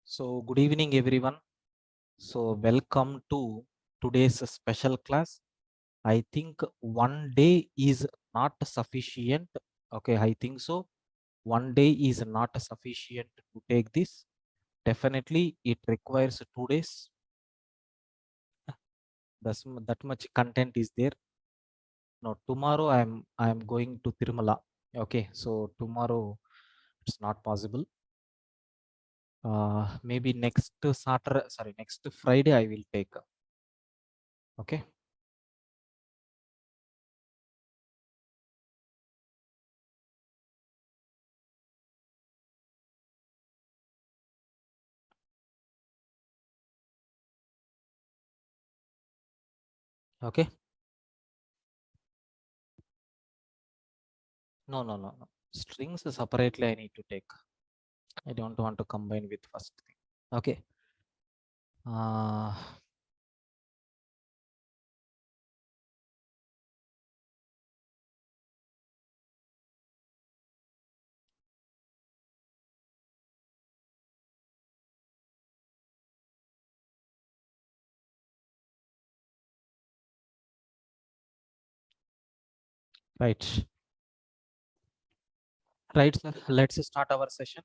So, good evening, everyone. So, welcome to today's special class. I think one day is not sufficient. Okay, I think so. One day is not sufficient to take this. Definitely, it requires 2 days. That much content is there. No, tomorrow I am going to Tirumala. Okay, so tomorrow it's not possible. Maybe next Saturday, sorry, next Friday I will take. Okay. Okay. No, no, no, no. Strings separately I need to take. I don't want to combine with first thing. Okay. Uh, right. Right, sir. Let's start our session.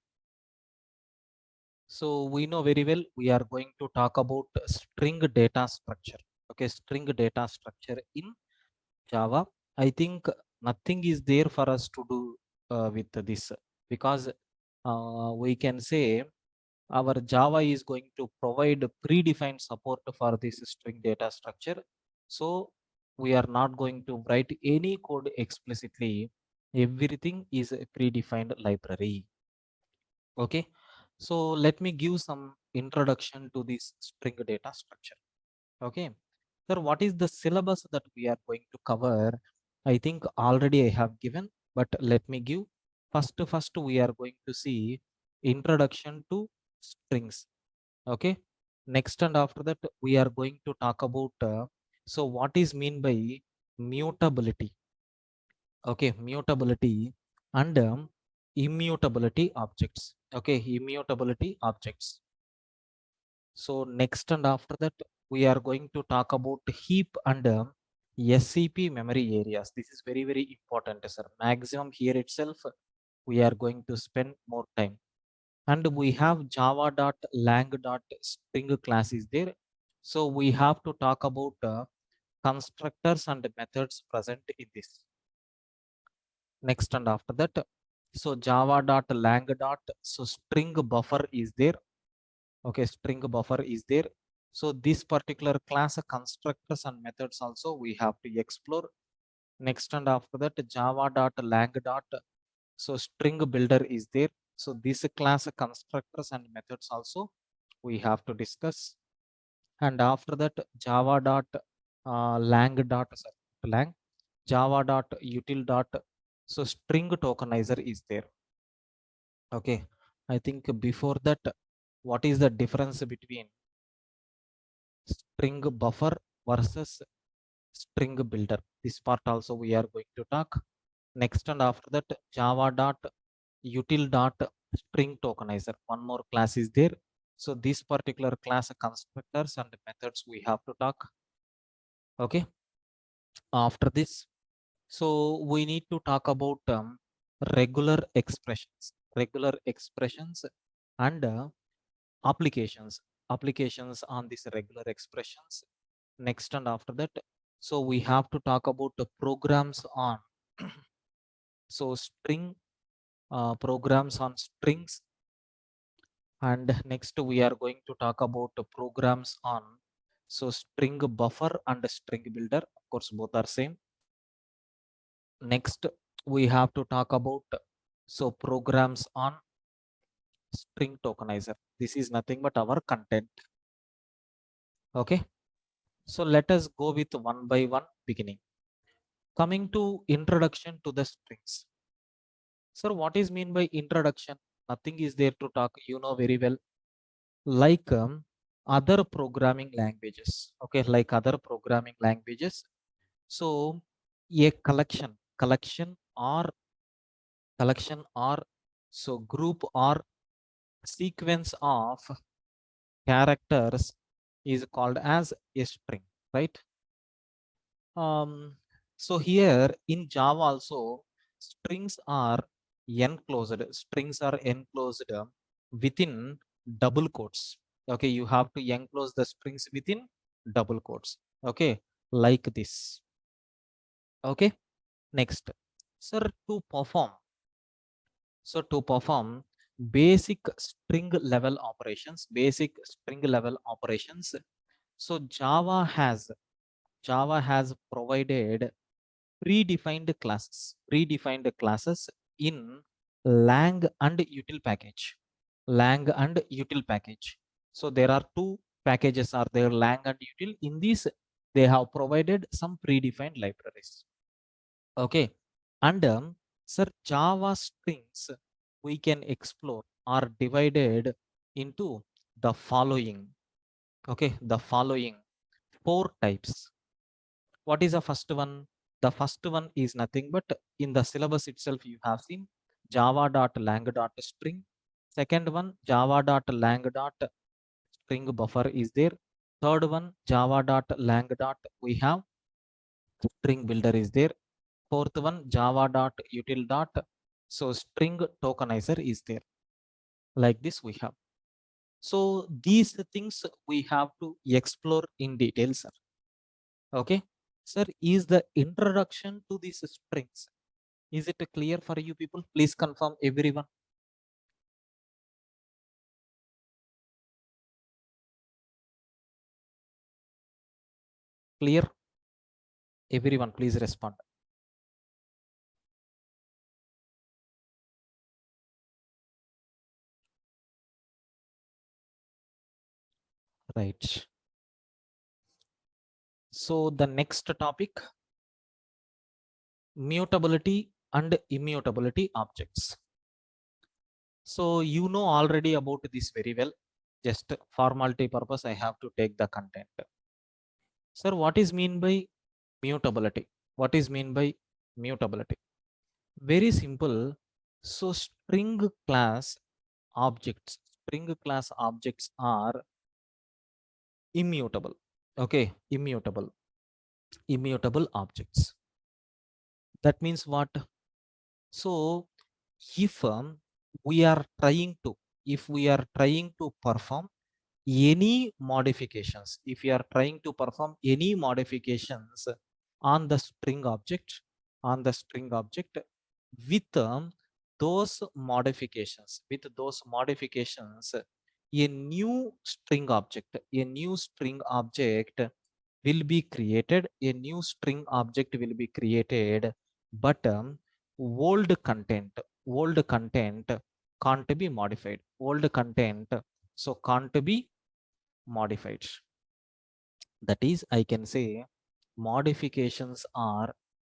So we know very well we are going to talk about string data structure. Okay, string data structure in Java. I think nothing is there for us to do with this because we can say our Java is going to provide predefined support for this string data structure. So we are not going to write any code explicitly. Everything is a predefined library. Okay. So let me give some introduction to this string data structure. Okay. Sir, what is the syllabus that we are going to cover? I think already I have given, but let me give. First we are going to see introduction to strings. Okay. Next and after that we are going to talk about so what is mean by mutability. Okay, mutability and immutability objects. Okay, immutability objects. So next and after that we are going to talk about heap and SCP memory areas. This is very important, sir. Maximum here itself we are going to spend more time. And we have java.lang.string class is there. So we have to talk about constructors and methods present in this. Next and after that, so java.lang. So string buffer is there. Okay, string buffer is there. So this particular class constructors and methods also we have to explore. Next and after that, java.lang. So string builder is there. So this class constructors and methods also we have to discuss. And after that, java dot lang dot sorry, lang java dot util dot so string tokenizer is there. Okay, I think before that, what is the difference between string buffer versus string builder? This part also we are going to talk. Next and after that, java dot util dot string tokenizer, one more class is there. So this particular class constructors and methods we have to talk. Okay, after this, so we need to talk about regular expressions and applications on these regular expressions. Next and after that, so we have to talk about the programs on so string programs on strings. And next we are going to talk about the programs on so string buffer and string builder. Of course, both are same. Next we have to talk about so programs on string tokenizer. This is nothing but our content. Okay, so let us go with one by one beginning. Coming to introduction to the strings. Sir, what is mean by introduction? Nothing is there to talk, you know very well. Like other programming languages. Okay, like other programming languages. So a collection or so group or sequence of characters is called as a string, right? Um, so here in Java also, strings are enclosed. Strings are enclosed within double quotes. Okay, you have to enclose the strings within double quotes. Okay, like this. Okay, next, sir, to perform. So to perform basic string level operations, so Java has provided predefined classes in lang and util package. Lang and util package. So there are two packages are there, lang and util. In this, they have provided some predefined libraries. Okay, and sir, Java strings we can explore are divided into the following. Okay, the following four types. What is the first one? The first one is nothing but in the syllabus itself you have seen java.lang.string. Second one java.lang.string buffer is there. Third one java.lang. We have string builder is there. Fourth one java.util. So string tokenizer is there. Like this we have. So these things we have to explore in detail, sir. Okay, sir, is the introduction to these strings, is it clear for you people? Please confirm, everyone. Clear? Everyone, please respond. Right. So the next topic, mutability and immutability objects. So you know already about this very well. Just formality purpose, I have to take the content. Sir, what is mean by mutability? What is mean by mutability? Very simple. So string class objects are immutable. Okay, immutable objects. That means what? So if we are trying to, if we are trying to perform any modifications, if you are trying to perform any modifications on the string object, with those modifications, a new string object will be created, but old content can't be modified. Old content so can't be modified. That is, I can say modifications are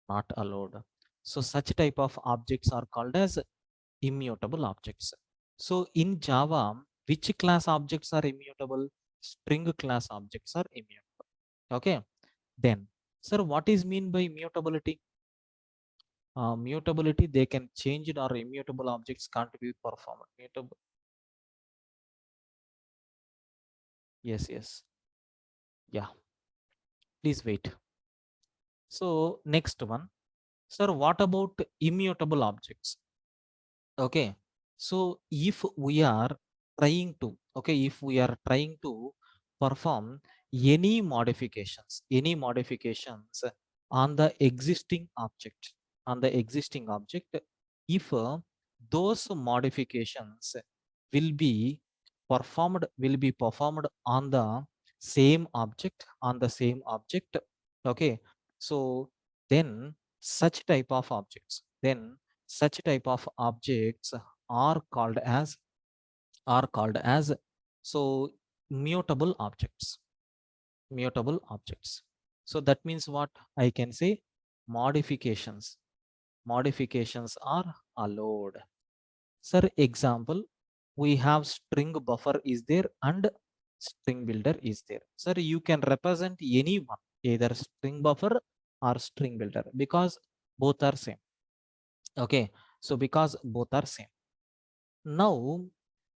not allowed. So such type of objects are called as immutable objects. So in Java, which class objects are immutable? String class objects are immutable. Okay. Then, sir, what is mean by mutability? Mutability, they can change it, or immutable objects can't be performed. Mutable. Yes, yes. Yeah. Please wait. So next one, sir, what about immutable objects? Okay, so if we are trying to perform any modifications on the existing object, if those modifications will be performed on the same object. Okay, so then such type of objects are called as so mutable objects. So that means what? I can say modifications are allowed. Sir, example, we have string buffer is there and string builder is there. Sir, you can represent any one, either string buffer or string builder, because both are same. Okay, so because both are same. Now,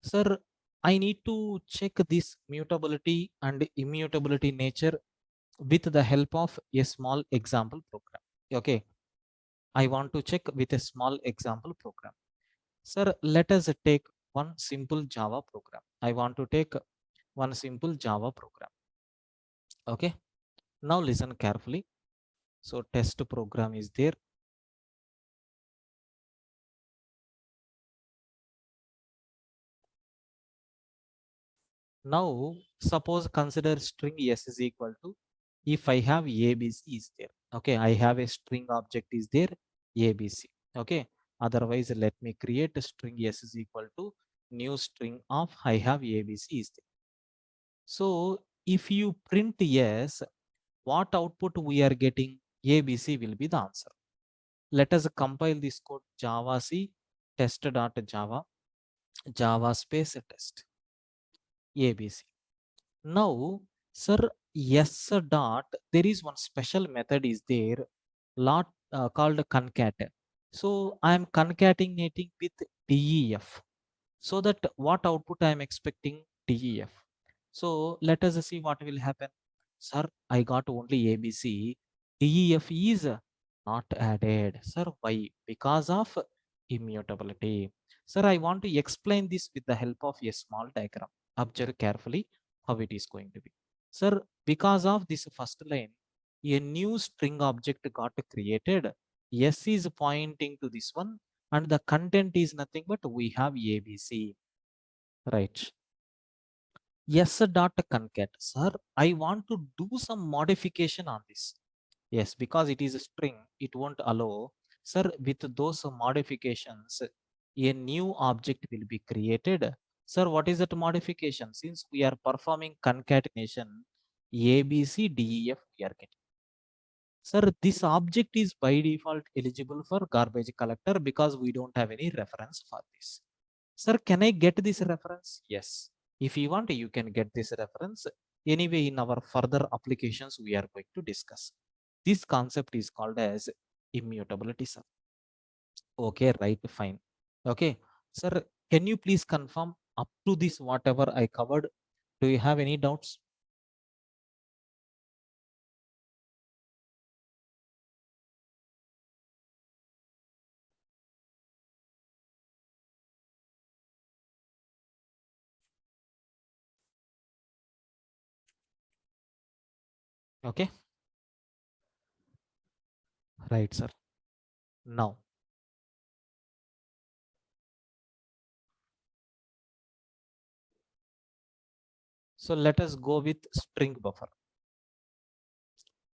sir, I need to check this mutability and immutability nature with the help of a small example program. Okay, I want to check with a small example program. Sir, let us take one simple Java program. I want to take one simple Java program. Okay, now listen carefully. So test program is there. Now suppose consider string s is equal to, if I have abc is there. Okay, I have a string object is there, abc. Okay, otherwise let me create a string s is equal to new string of I have abc is there. So if you print yes, what output we are getting? ABC will be the answer. Let us compile this code java c test.java java space test abc. Now, sir, yes dot, there is one special method is there, lot called concat. So I am concatenating with def, so that what output I am expecting? DEF. So let us see what will happen. Sir, I got only ABC. DEF is not added. Sir, why? Because of immutability. Sir, I want to explain this with the help of a small diagram. Observe carefully how it is going to be. Sir, because of this first line, a new string object got created. S is pointing to this one, and the content is nothing but we have ABC. Right. Yes, dot concat. Sir, I want to do some modification on this. Yes, because it is a string, it won't allow. Sir, with those modifications, a new object will be created. Sir, what is that modification? Since we are performing concatenation, A, B, C, D, E, F, we are getting. Sir, this object is by default eligible for garbage collector because we don't have any reference for this. Sir, can I get this reference? Yes. If you want, you can get this reference. Anyway, in our further applications, we are going to discuss. This concept is called as immutability, sir. Okay, right, fine. Okay, sir, can you please confirm up to this whatever I covered? Do you have any doubts? Okay, right, sir. Now, so let us go with string buffer.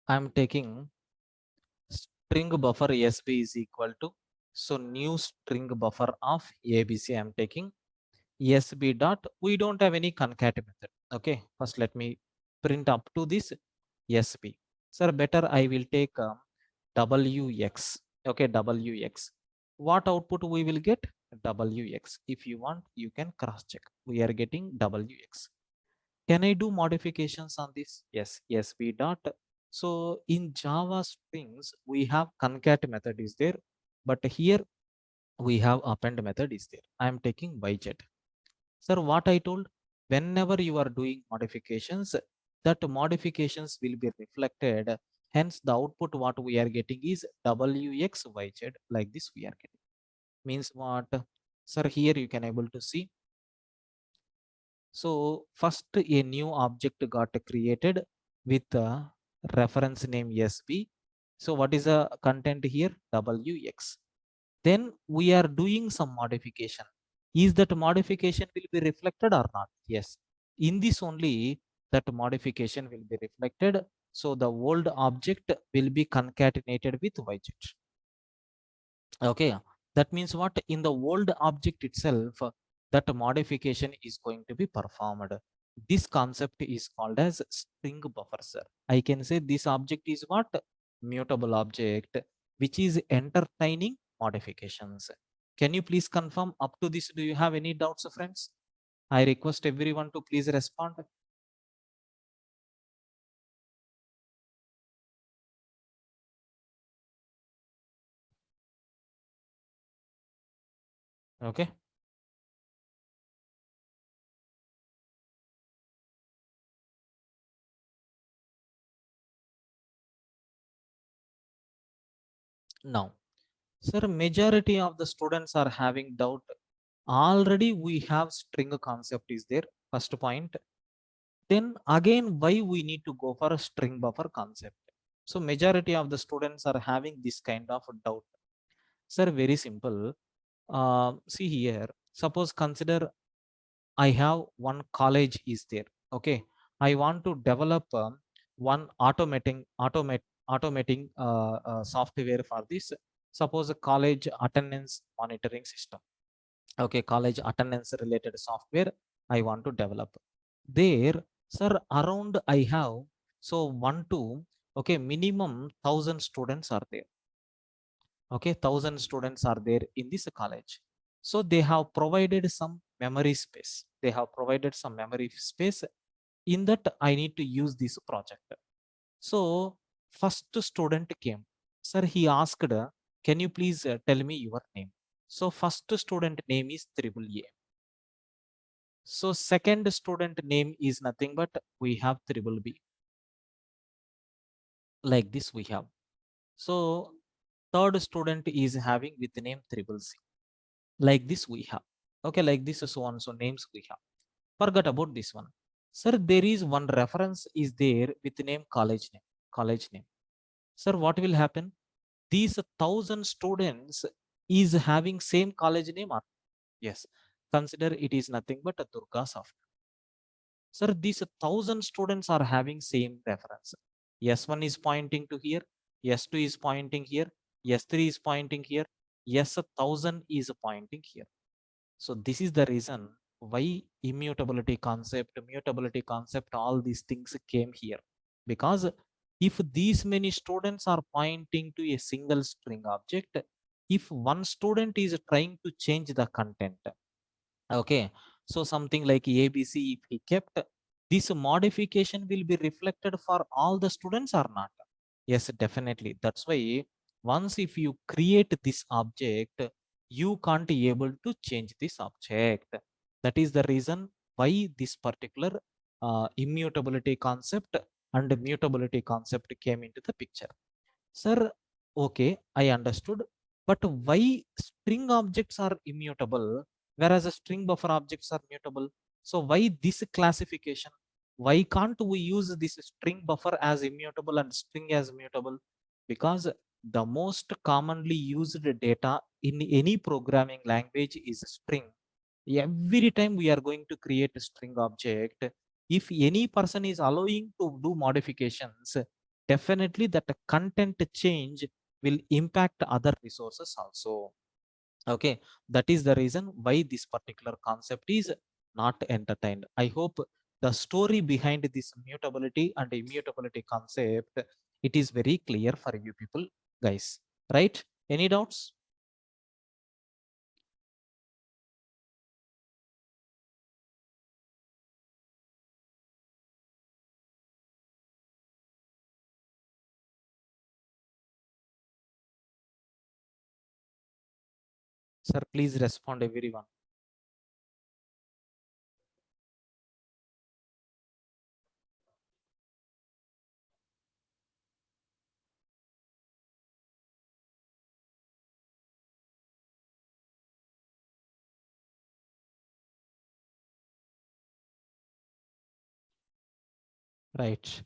I'm taking string buffer SB is equal to, so new string buffer of ABC I'm taking SB dot, we don't have any concat method. Okay, first let me print up to this SB. Sir, better I will take WX. Okay, WX. What output we will get? WX. If you want, you can cross check. We are getting WX. Can I do modifications on this? Yes, yes, we dot. So in Java strings, we have concat method is there, but here we have append method is there. I am taking yz. Sir, what I told, whenever you are doing modifications, that modifications will be reflected. Hence, the output what we are getting is WXYZ, like this we are getting. Means what? Sir, here you can able to see. So first a new object got created with the reference name SB. So what is the content here? WX. Then we are doing some modification. Is that modification will be reflected or not? Yes. In this only that modification will be reflected. So the old object will be concatenated with YZ. Okay, that means what? In the old object itself, that modification is going to be performed. This concept is called as string buffer, sir. I can say this object is what? Mutable object, which is entertaining modifications. Can you please confirm up to this? Do you have any doubts, friends? I request everyone to please respond. Okay, Now, sir, majority of the students are having doubt. Already we have string concept is there, first point. Then again, why we need to go for a string buffer concept? So majority of the students are having this kind of doubt. Sir, very simple. See here, suppose consider I have one college is there. Okay, I want to develop one automating software for this. Suppose a college attendance monitoring system. Okay, college attendance related software I want to develop. There, sir, around I have, so one to, okay, minimum 1,000 students are there. Okay, 1,000 students are there in this college. So they have provided some memory space. They have provided some memory space. In that I need to use this project. So first student came. Sir, he asked, can you please tell me your name? So first student name is triple A. So second student name is nothing but we have triple B. Like this we have. So third student is having with name triple C. Like this we have. Okay, like this, so on, so names we have. Forget about this one. Sir, there is one reference is there with name college name. College name. Sir, what will happen? These 1,000 students is having same college name or? Yes. Consider it is nothing but a Durga software. Sir, these 1,000 students are having same reference. S1 is pointing to here, S2 is pointing here, S3 is pointing here, S1000 is pointing here. So this is the reason why mutability concept, all these things came here. Because if these many students are pointing to a single string object, if one student is trying to change the content, okay, so something like ABC, if he kept, this modification will be reflected for all the students or not? Yes, definitely. That's why once if you create this object, you can't be able to change this object. That is the reason why this particular immutability concept and mutability concept came into the picture. Sir, okay, I understood. But why string objects are immutable, whereas a string buffer objects are mutable? So why this classification? Why can't we use this string buffer as immutable and string as mutable? Because the most commonly used data in any programming language is string. Every time we are going to create a string object, if any person is allowing to do modifications, definitely that content change will impact other resources also. Okay, that is the reason why this particular concept is not entertained. I hope the story behind this mutability and immutability concept, it is very clear for you people, guys, right? Any doubts? Sir, please respond everyone. Right.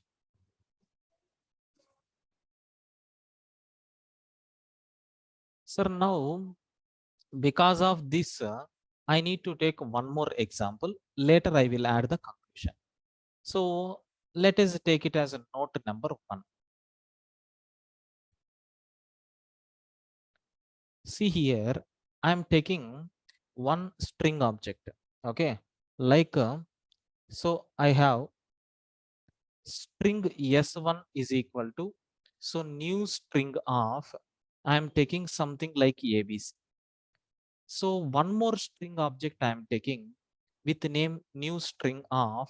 Sir, now because of this, I need to take one more example. Later, I will add the conclusion. So let us take it as a note number 1. See here, I am taking one string object. Okay, like so I have string s1 is equal to, so new string of, I am taking something like abc. So one more string object I am taking with name new string of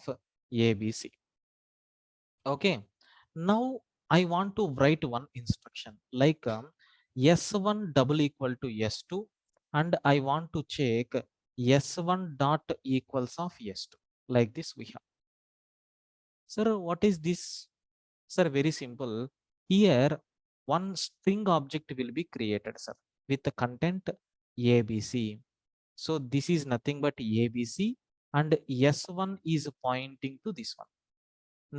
abc. Okay. Now I want to write one instruction like s1 double equal to s2, and I want to check s1 dot equals of s2. Like this we have. Sir, what is this? Sir, very simple. Here one string object will be created, sir, with the content ABC. So this is nothing but ABC, and S1 is pointing to this one.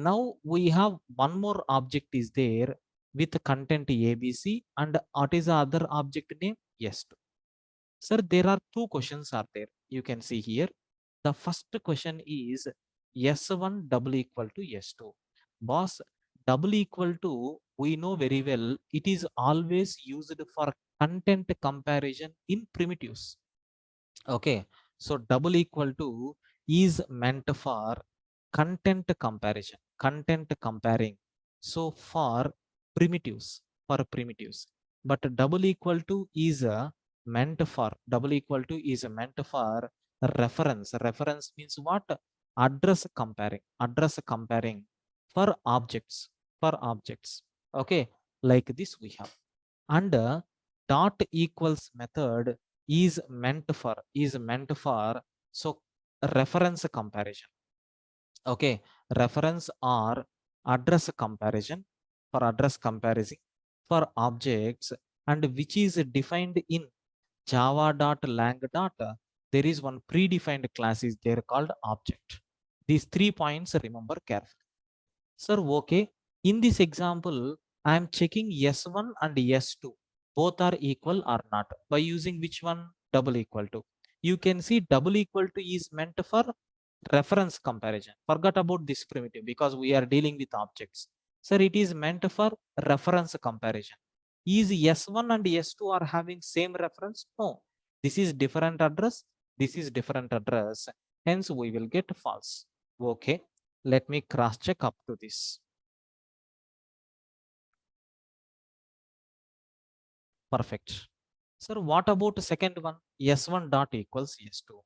Now we have one more object is there with the content ABC, and what is the other object name? S2. Sir, there are two questions are there. You can see here. The first question is S1 double equal to S2. Boss, double equal to, we know very well, it is always used for content comparison in primitives. Okay, so double equal to is meant for content comparison, content comparing. So for primitives, but double equal to is meant for, double equal to is meant for reference. Reference means what? Address comparing for objects, for objects. Okay, like this we have. And dot equals method is meant for so reference comparison. Okay, reference or address comparison, for address comparison for objects, and which is defined in java.lang. There is one predefined class is there called object. These 3 points remember carefully. Sir, okay. In this example, I am checking S1 and S2. Both are equal or not. By using which one? Double equal to. You can see double equal to is meant for reference comparison. Forget about this primitive because we are dealing with objects. Sir, it is meant for reference comparison. Is S1 and S2 are having same reference? No. This is different address. This is different address. Hence, we will get false. Okay. Let me cross check up to this. Perfect. Sir, what about the second one? S1 dot equals S2.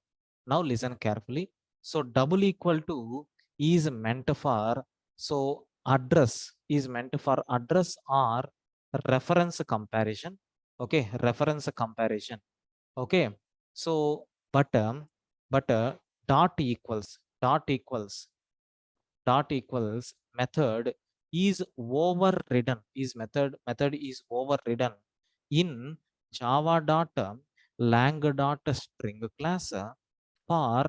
Now listen carefully. So double equal to is meant for, so address is meant for address or reference comparison. Okay, reference comparison. Okay, so but dot equals method is overridden, is method is overridden in java dot lang dot string class for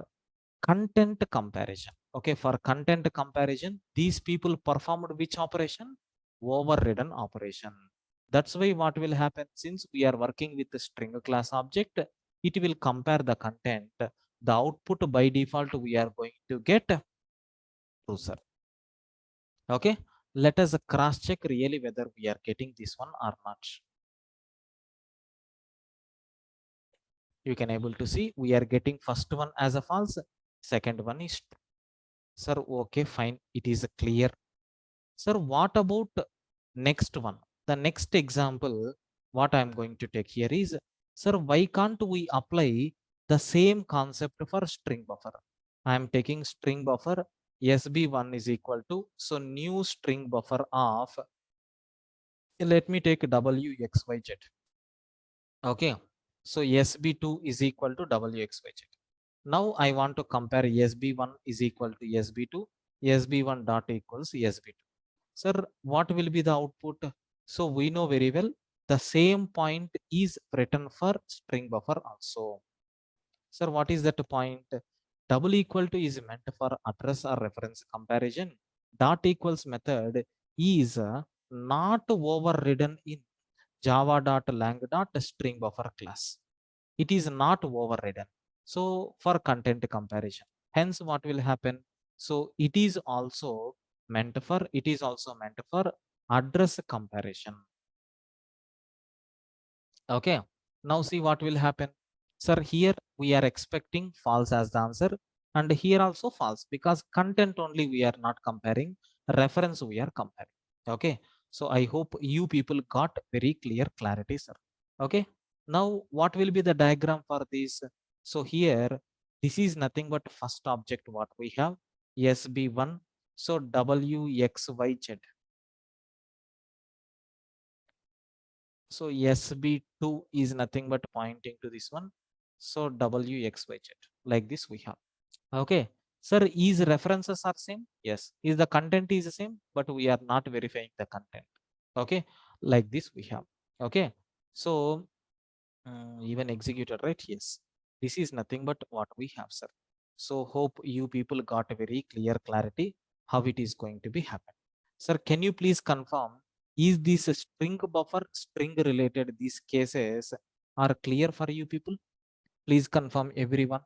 content comparison. Okay, for content comparison, these people performed which operation? Overridden operation. That's why what will happen, since we are working with the string class object, it will compare the content. The output by default we are going to get true, sir. Okay, let us cross check really whether we are getting this one or not. You can able to see we are getting first one as a false, second one is true. Sir, okay, fine, it is clear. Sir, what about next one? The next example what I am going to take here is, sir, why can't we apply the same concept for string buffer? I am taking string buffer sb1 is equal to, so new string buffer of, let me take wxyz. Okay, so sb2 is equal to wxyz. Now I want to compare sb1 is equal to sb2, sb1 dot equals sb2. Sir, what will be the output? So we know very well the same point is written for string buffer also. Sir, what is that point? Double equal to is meant for address or reference comparison. Dot equals method is not overridden in java.lang.string buffer class. It is not overridden. So for content comparison, hence what will happen? So it is also meant for address comparison. Okay, now see what will happen. Sir, here we are expecting false as the answer, and here also false because content only we are not comparing, reference we are comparing. Okay, so I hope you people got very clear clarity, sir. Okay, now what will be the diagram for this? So here this is nothing but first object what we have, sb1, so wxyz. So SB2 is nothing but pointing to this one. So WXYZ, like this we have. Okay. Sir, is references are same? Yes. Is the content is the same? But we are not verifying the content. Okay. like this we have. Okay, so even executed, right? Yes, this is nothing but what we have, sir. So hope you people got a very clear clarity how it is going to be happen. Sir, can you please confirm, is this a string buffer string related, these cases are clear for you people? Please confirm everyone.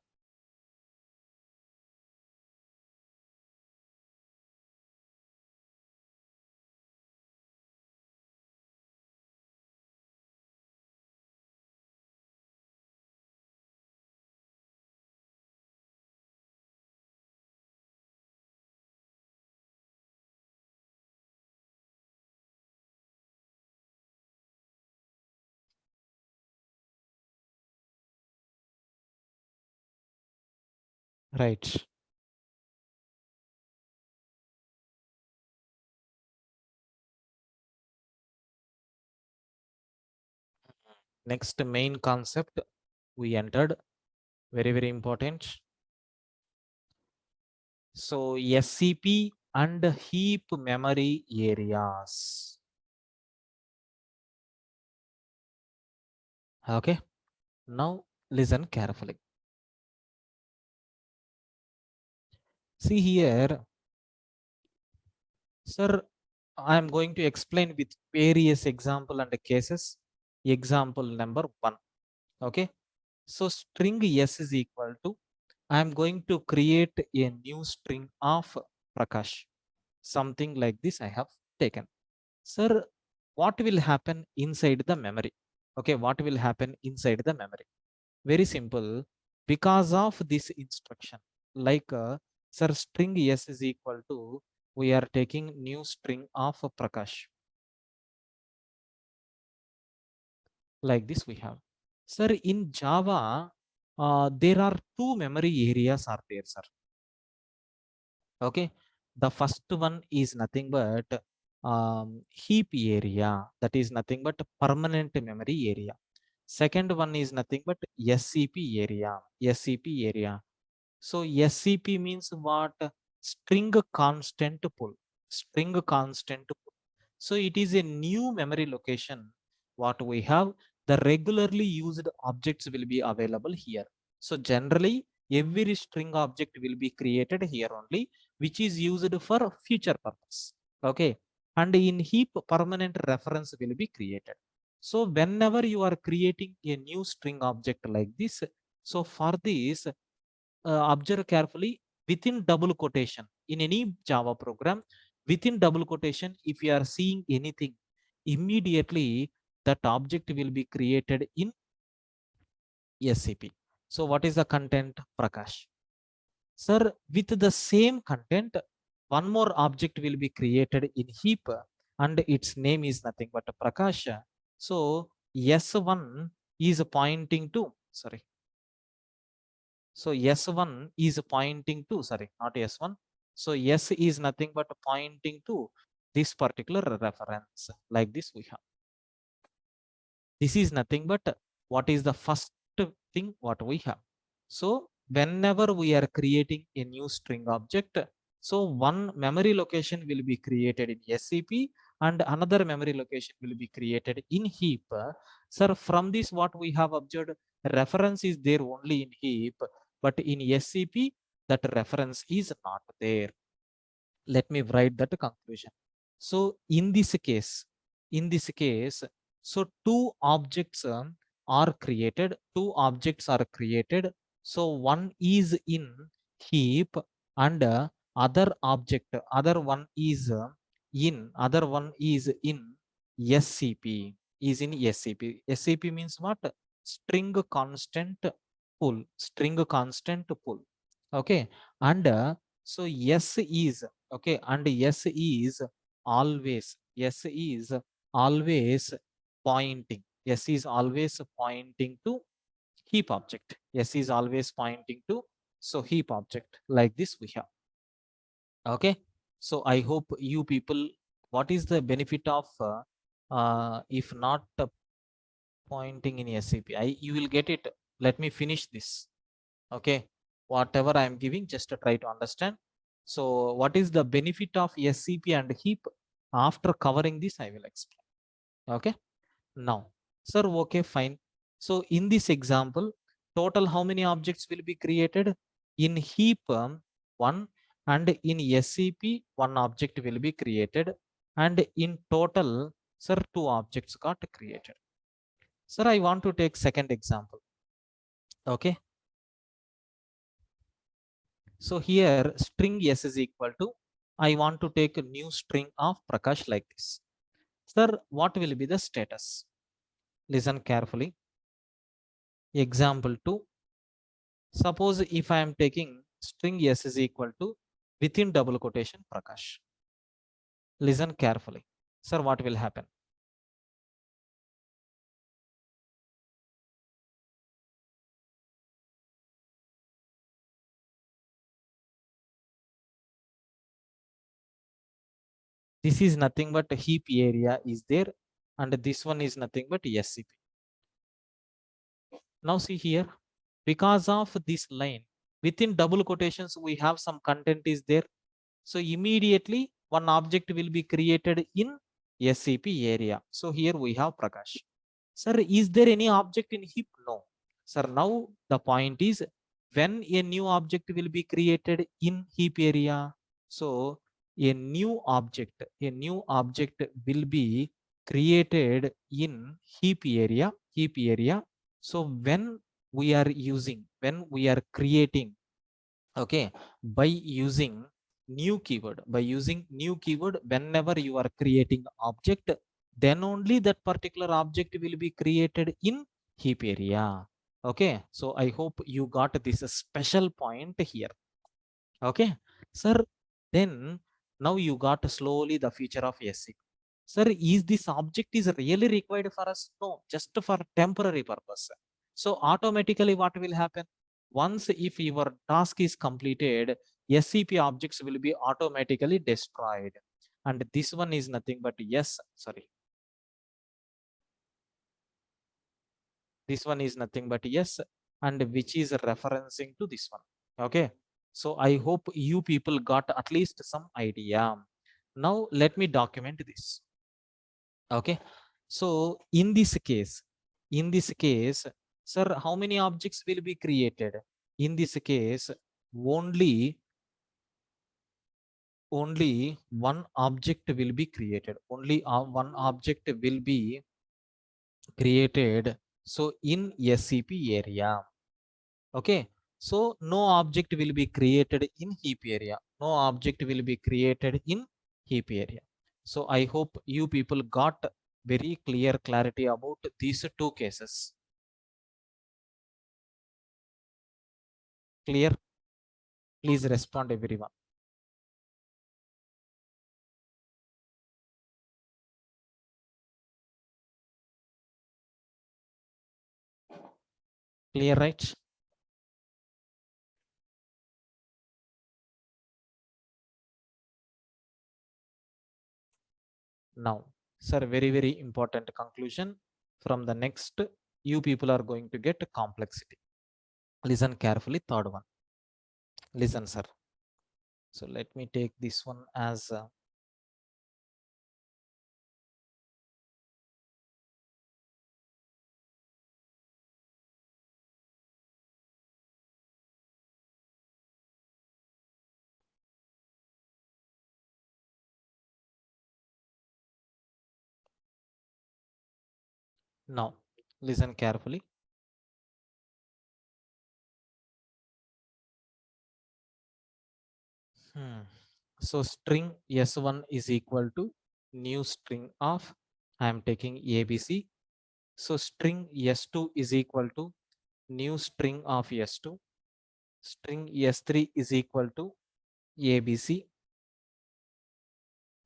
Right. Next main concept we entered, very very important. So SCP and heap memory areas. Okay, now listen carefully. See here, sir, I am going to explain with various example and cases. Example number 1. Okay, so string S is equal to, I am going to create a new string of Prakash. Something like this I have taken. Sir, what will happen inside the memory? Okay, what will happen inside the memory? Very simple. Because of this instruction, like sir, string S is equal to, we are taking new string of Prakash. Like this we have. Sir, in Java, there are two memory areas are there, sir. Okay, the first one is nothing but heap area, that is nothing but permanent memory area. Second one is nothing but SCP area. SCP area. So SCP means what? String constant pool. String constant pool. So it is a new memory location. What we have, the regularly used objects will be available here. So generally, every string object will be created here only, which is used for future purpose. Okay. And in heap, permanent reference will be created. So whenever you are creating a new string object like this, so for this, observe carefully, within double quotation in any Java program, within double quotation, if you are seeing anything, immediately that object will be created in SCP. So what is the content? Prakash. Sir, with the same content, one more object will be created in heap and its name is nothing but Prakash. So S1 is pointing to, sorry, so S1 is pointing to, sorry, not S1. So S is nothing but pointing to this particular reference. Like this we have. This is nothing but what is the first thing what we have. So whenever we are creating a new string object, so one memory location will be created in SCP and another memory location will be created in heap. Sir, from this what we have observed, reference is there only in heap, but in SCP that reference is not there. Let me write that conclusion. So in this case, so two objects are created. So one is in heap and other one is other one is in SCP, is in SCP. SCP means what? String constant pool, string constant pool. Okay, and so S is, okay, and S is always pointing. S is always pointing to heap object. S is always pointing to, so heap object. Like this we have. Okay. So I hope you people, what is the benefit of if not pointing in SCP? You will get it. Let me finish this. Okay, whatever I am giving, just to try to understand. So what is the benefit of SCP and heap? After covering this, I will explain. Okay. Now, sir, okay, fine. So in this example, total how many objects will be created? In heap, one, and in SCP, one object will be created, and in total, sir, two objects got created. Sir, I want to take second example. Okay. So here string S is equal to, I want to take a new string of Prakash like this. Sir, what will be the status? Listen carefully. Example 2. Suppose if I am taking string S is equal to within double quotation Prakash. Listen carefully. Sir, what will happen? This is nothing but a heap area is there, and this one is nothing but SCP. Now see here, because of this line, within double quotations, we have some content is there. So immediately one object will be created in SCP area. So here we have Prakash. Sir, is there any object in heap? No. Sir, now the point is when a new object will be created in heap area. So a new object will be created in heap area. So when we are using, when we are creating, okay, by using new keyword, whenever you are creating object, then only that particular object will be created in heap area. Okay, so I hope you got this special point here. Okay, sir, then now you got slowly the feature of SC. Sir, is this object is really required for us? No, just for temporary purpose. So automatically what will happen? Once if your task is completed, SCP objects will be automatically destroyed. And this one is nothing but this one is nothing but yes, and which is referencing to this one. Okay, so I hope you people got at least some idea. Now let me document this. Okay, so in this case, sir, how many objects will be created? In this case, only one object will be created, only one object will be created, so in SCP area. Okay, so no object will be created in heap area, no object will be created in heap area. So I hope you people got very clear clarity about these two cases. Clear? Please respond everyone. Clear, right? Now, sir, very important conclusion from the next, you people are going to get complexity. Listen carefully, third one. Listen, sir. So let me take this one as now. Listen carefully. So string S1 is equal to new string of, I am taking ABC. So string S2 is equal to new string of S2. String S3 is equal to ABC.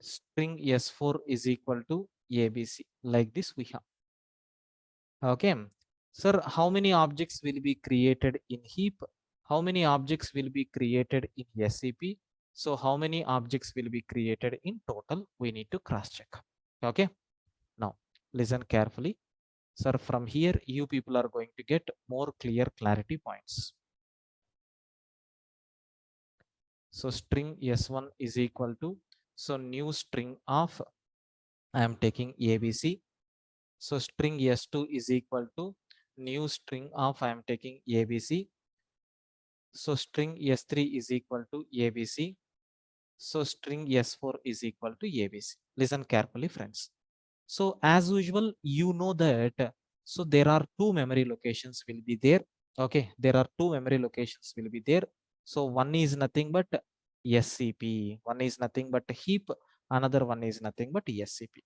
String S4 is equal to ABC. Like this we have. Okay. Sir, how many objects will be created in heap? How many objects will be created in SCP? So how many objects will be created in total? We need to cross check. Okay. Now listen carefully. Sir, from here, you people are going to get more clear clarity points. So string S1 is equal to, so new string of, I am taking ABC. So string s2 is equal to new string of I am taking abc. So string s3 is equal to abc. So string s4 is equal to abc. Listen carefully, friends. So as usual, you know that, so there are two memory locations will be there. Okay, there are two memory locations will be there. So one is nothing but scp, one is nothing but heap, another one is nothing but scp.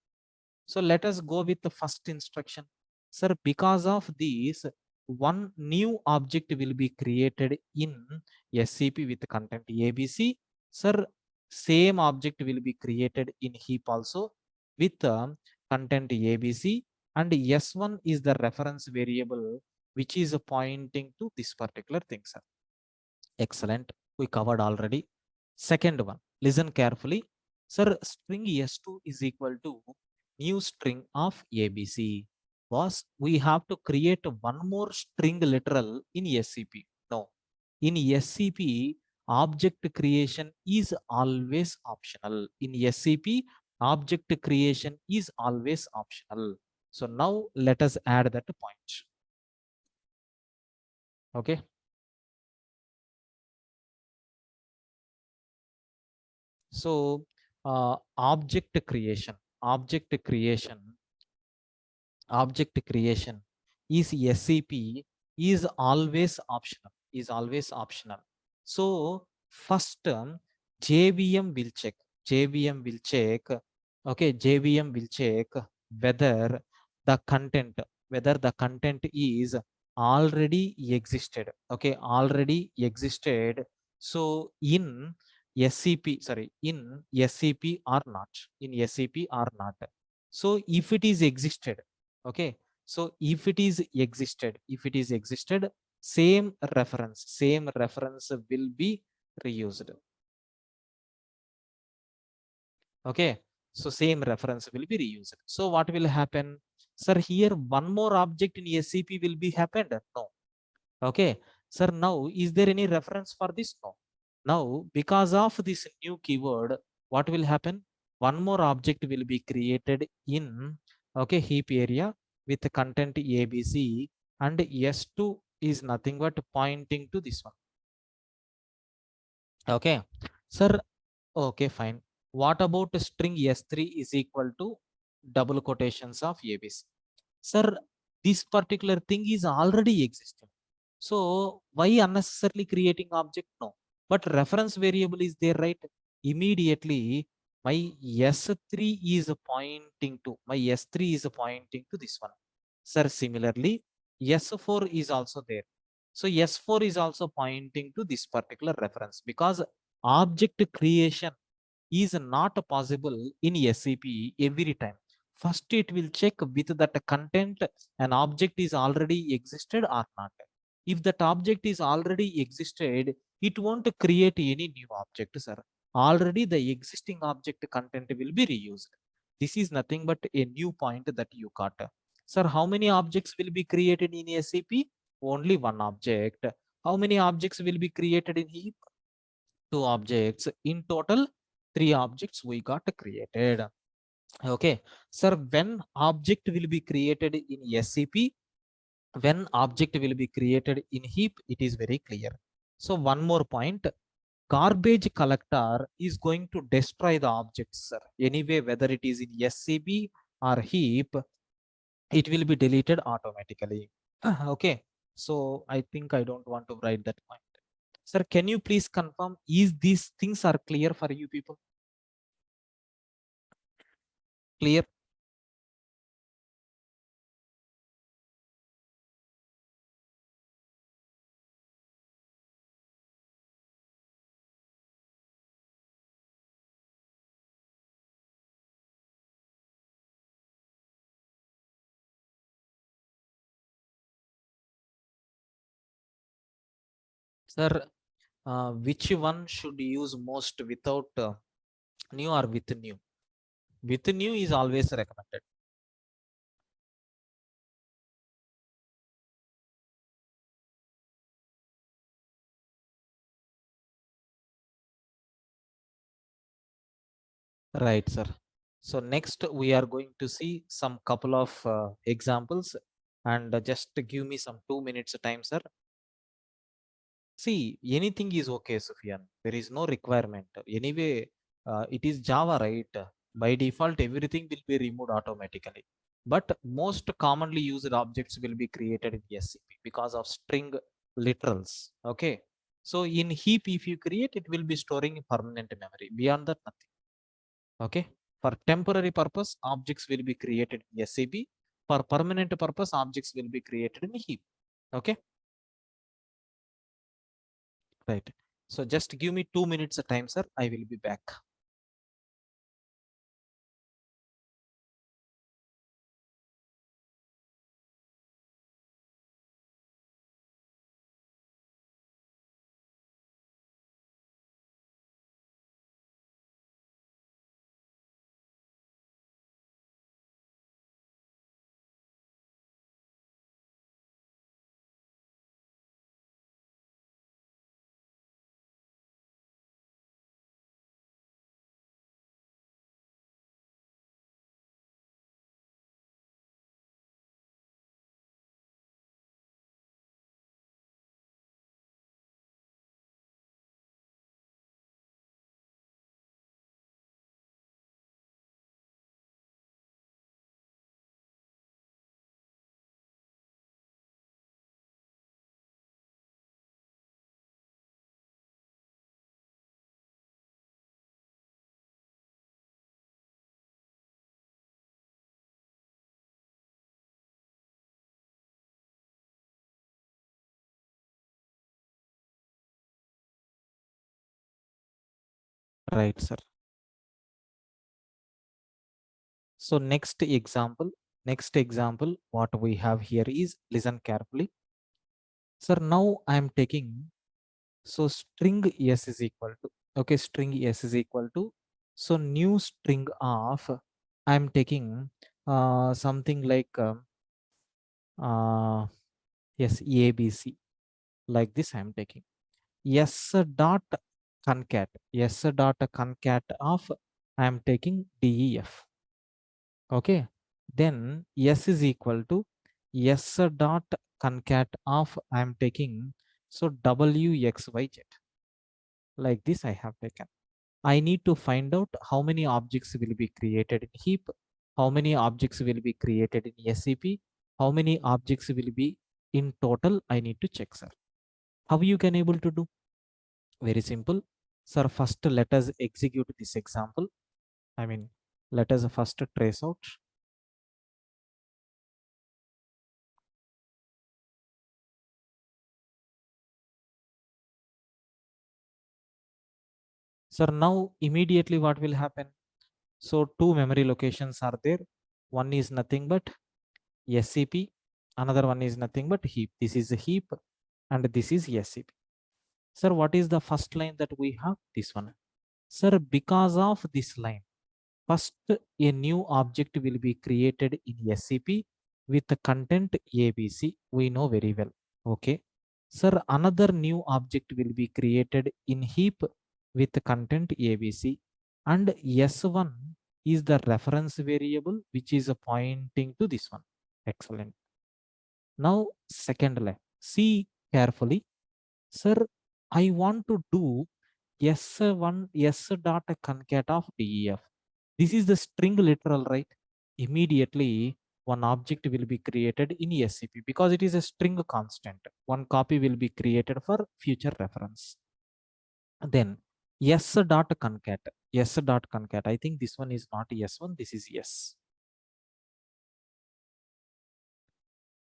So let us go with the first instruction. Sir, because of this, one new object will be created in scp with content abc. Sir, same object will be created in heap also with content abc, and s1 is the reference variable which is pointing to this particular thing, sir. Excellent. We covered already. Second one, listen carefully. Sir, string s2 is equal to new string of abc. Was we have to create one more string literal in scp? No. In scp, object creation is always optional. In scp, object creation is always optional. So now let us add that point. Okay. So object creation, object creation is scp is always optional, is always optional. So first jvm will check, jvm will check, okay, jvm will check whether the content, whether the content is already existed, okay, already existed. So in scp, sorry, in scp or not, in scp or not. So if it is existed, okay, so if it is existed, if it is existed, same reference will be reused. Okay, so same reference will be reused. So what will happen? Sir, here one more object in scp will be happened? No. Okay, sir, now is there any reference for this? No. Now, because of this new keyword, what will happen? One more object will be created in, okay, heap area with the content abc, and s2 is nothing but pointing to this one. Okay, sir. Okay, fine. What about string s3 is equal to double quotations of abc? Sir, this particular thing is already existing. So why unnecessarily creating object? No. But reference variable is there, right? Immediately my s3 is pointing to, my s3 is pointing to this one. Sir, similarly, s4 is also there. So s4 is also pointing to this particular reference, because object creation is not possible in scp every time. First, it will check with that content an object is already existed or not. If that object is already existed, it won't create any new object, sir. Already the existing object content will be reused. This is nothing but a new point that you got. Sir, how many objects will be created in scp? Only one object. How many objects will be created in heap? Two objects. In total, three objects we got created. Okay, sir, when object will be created in scp, when object will be created in heap, it is very clear. So one more point, garbage collector is going to destroy the objects, sir. Anyway, whether it is in scp or heap, it will be deleted automatically. Okay, so I think I don't want to write that point. Sir, can you please confirm, is these things are clear for you people? Clear? Sir, which one should use most, without new or with new? With new is always recommended. Right, sir. So next we are going to see some couple of examples, and just give me some 2 minutes time, sir. See, anything is okay, Sufyan. There is no requirement anyway. It is Java, right? By default everything will be removed automatically, but most commonly used objects will be created in SCP because of string literals. Okay, so in heap if you create, it will be storing permanent memory. Beyond that, nothing. Okay, for temporary purpose objects will be created in SCP. For permanent purpose objects will be created in heap. Okay, right. So just give me 2 minutes time, sir. I will be back. Right, sir. So next example, what we have here is, listen carefully. Sir, now I am taking, so string s is equal to, okay, string s is equal to, so new string of, I am taking something like uh, yes, ABC, like this I am taking. S dot concat, S dot concat of, I am taking DEF. Okay, then S is equal to S dot concat of, I am taking, so WXYZ, like this I have taken. I need to find out how many objects will be created in heap, how many objects will be created in SCP, how many objects will be in total. I need to check, sir. How you can able to do? Very simple. Sir, first let us execute this example. I mean, let us first trace out. Sir, now immediately what will happen? So two memory locations are there. One is nothing but SCP. Another one is nothing but heap. This is a heap and this is SCP. Sir, what is the first line that we have? This one. Sir, because of this line, first a new object will be created in SCP with the content ABC. We know very well. Okay. Sir, another new object will be created in heap with the content ABC, and S1 is the reference variable which is pointing to this one. Excellent. Now, second line. See carefully. Sir, I want to do S1 S dot concat of DEF. This is the string literal, right? Immediately, one object will be created in SCP because it is a string constant. One copy will be created for future reference. Then S dot concat, S dot concat. I think this one is not S1, this is S.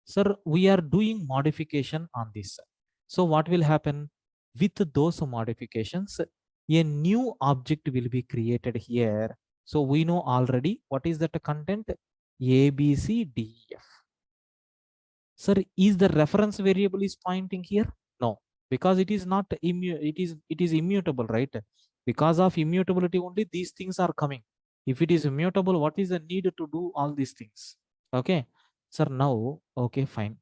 Sir, we are doing modification on this. So what will happen with those modifications? A new object will be created here. So we know already what is that content? A, B, C, D, E, F. Sir, is the reference variable is pointing here? No, because it is not it is immutable, right? Because of immutability only these things are coming. If it is immutable, what is the need to do all these things? Okay, sir, now, okay, fine.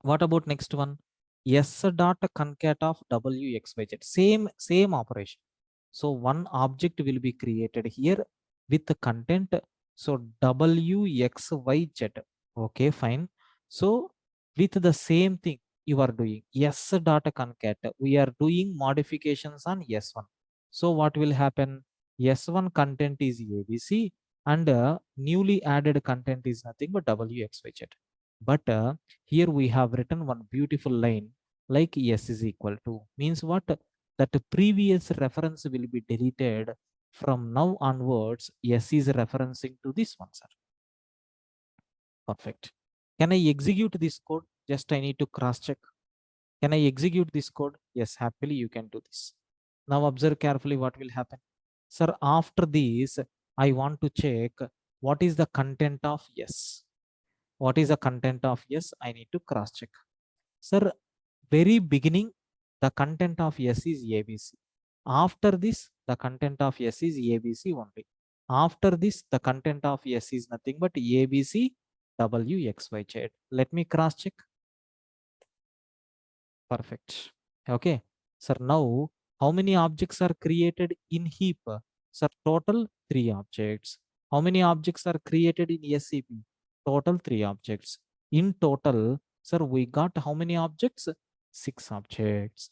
What about next one? S dot concat of WXYZ. Same operation. So one object will be created here. with the content. So wxyz. Okay, fine. So with the same thing you are doing s dot concat, we are doing modifications on s1. So what will happen? S1 content is abc, and newly added content is nothing but wxyz. But here we have written one beautiful line, like s is equal to means what? That previous reference will be deleted. From now onwards s is referencing to this one, sir. Perfect. Can I execute this code? Just I need to cross check. Can I execute this code? Yes, happily you can do this. Now observe carefully what will happen. Sir, after this, I want to check what is the content of yes. What is the content of yes? I need to cross check. Sir, very beginning, the content of yes is ABC. After this, the content of yes is ABC only. After this, the content of yes is nothing but ABC WXYZ. Let me cross check. Perfect. Okay. Sir, now how many objects are created in heap? Sir, total 3 objects. How many objects are created in SCP? Total 3 objects. In total, sir, we got how many objects? 6 objects.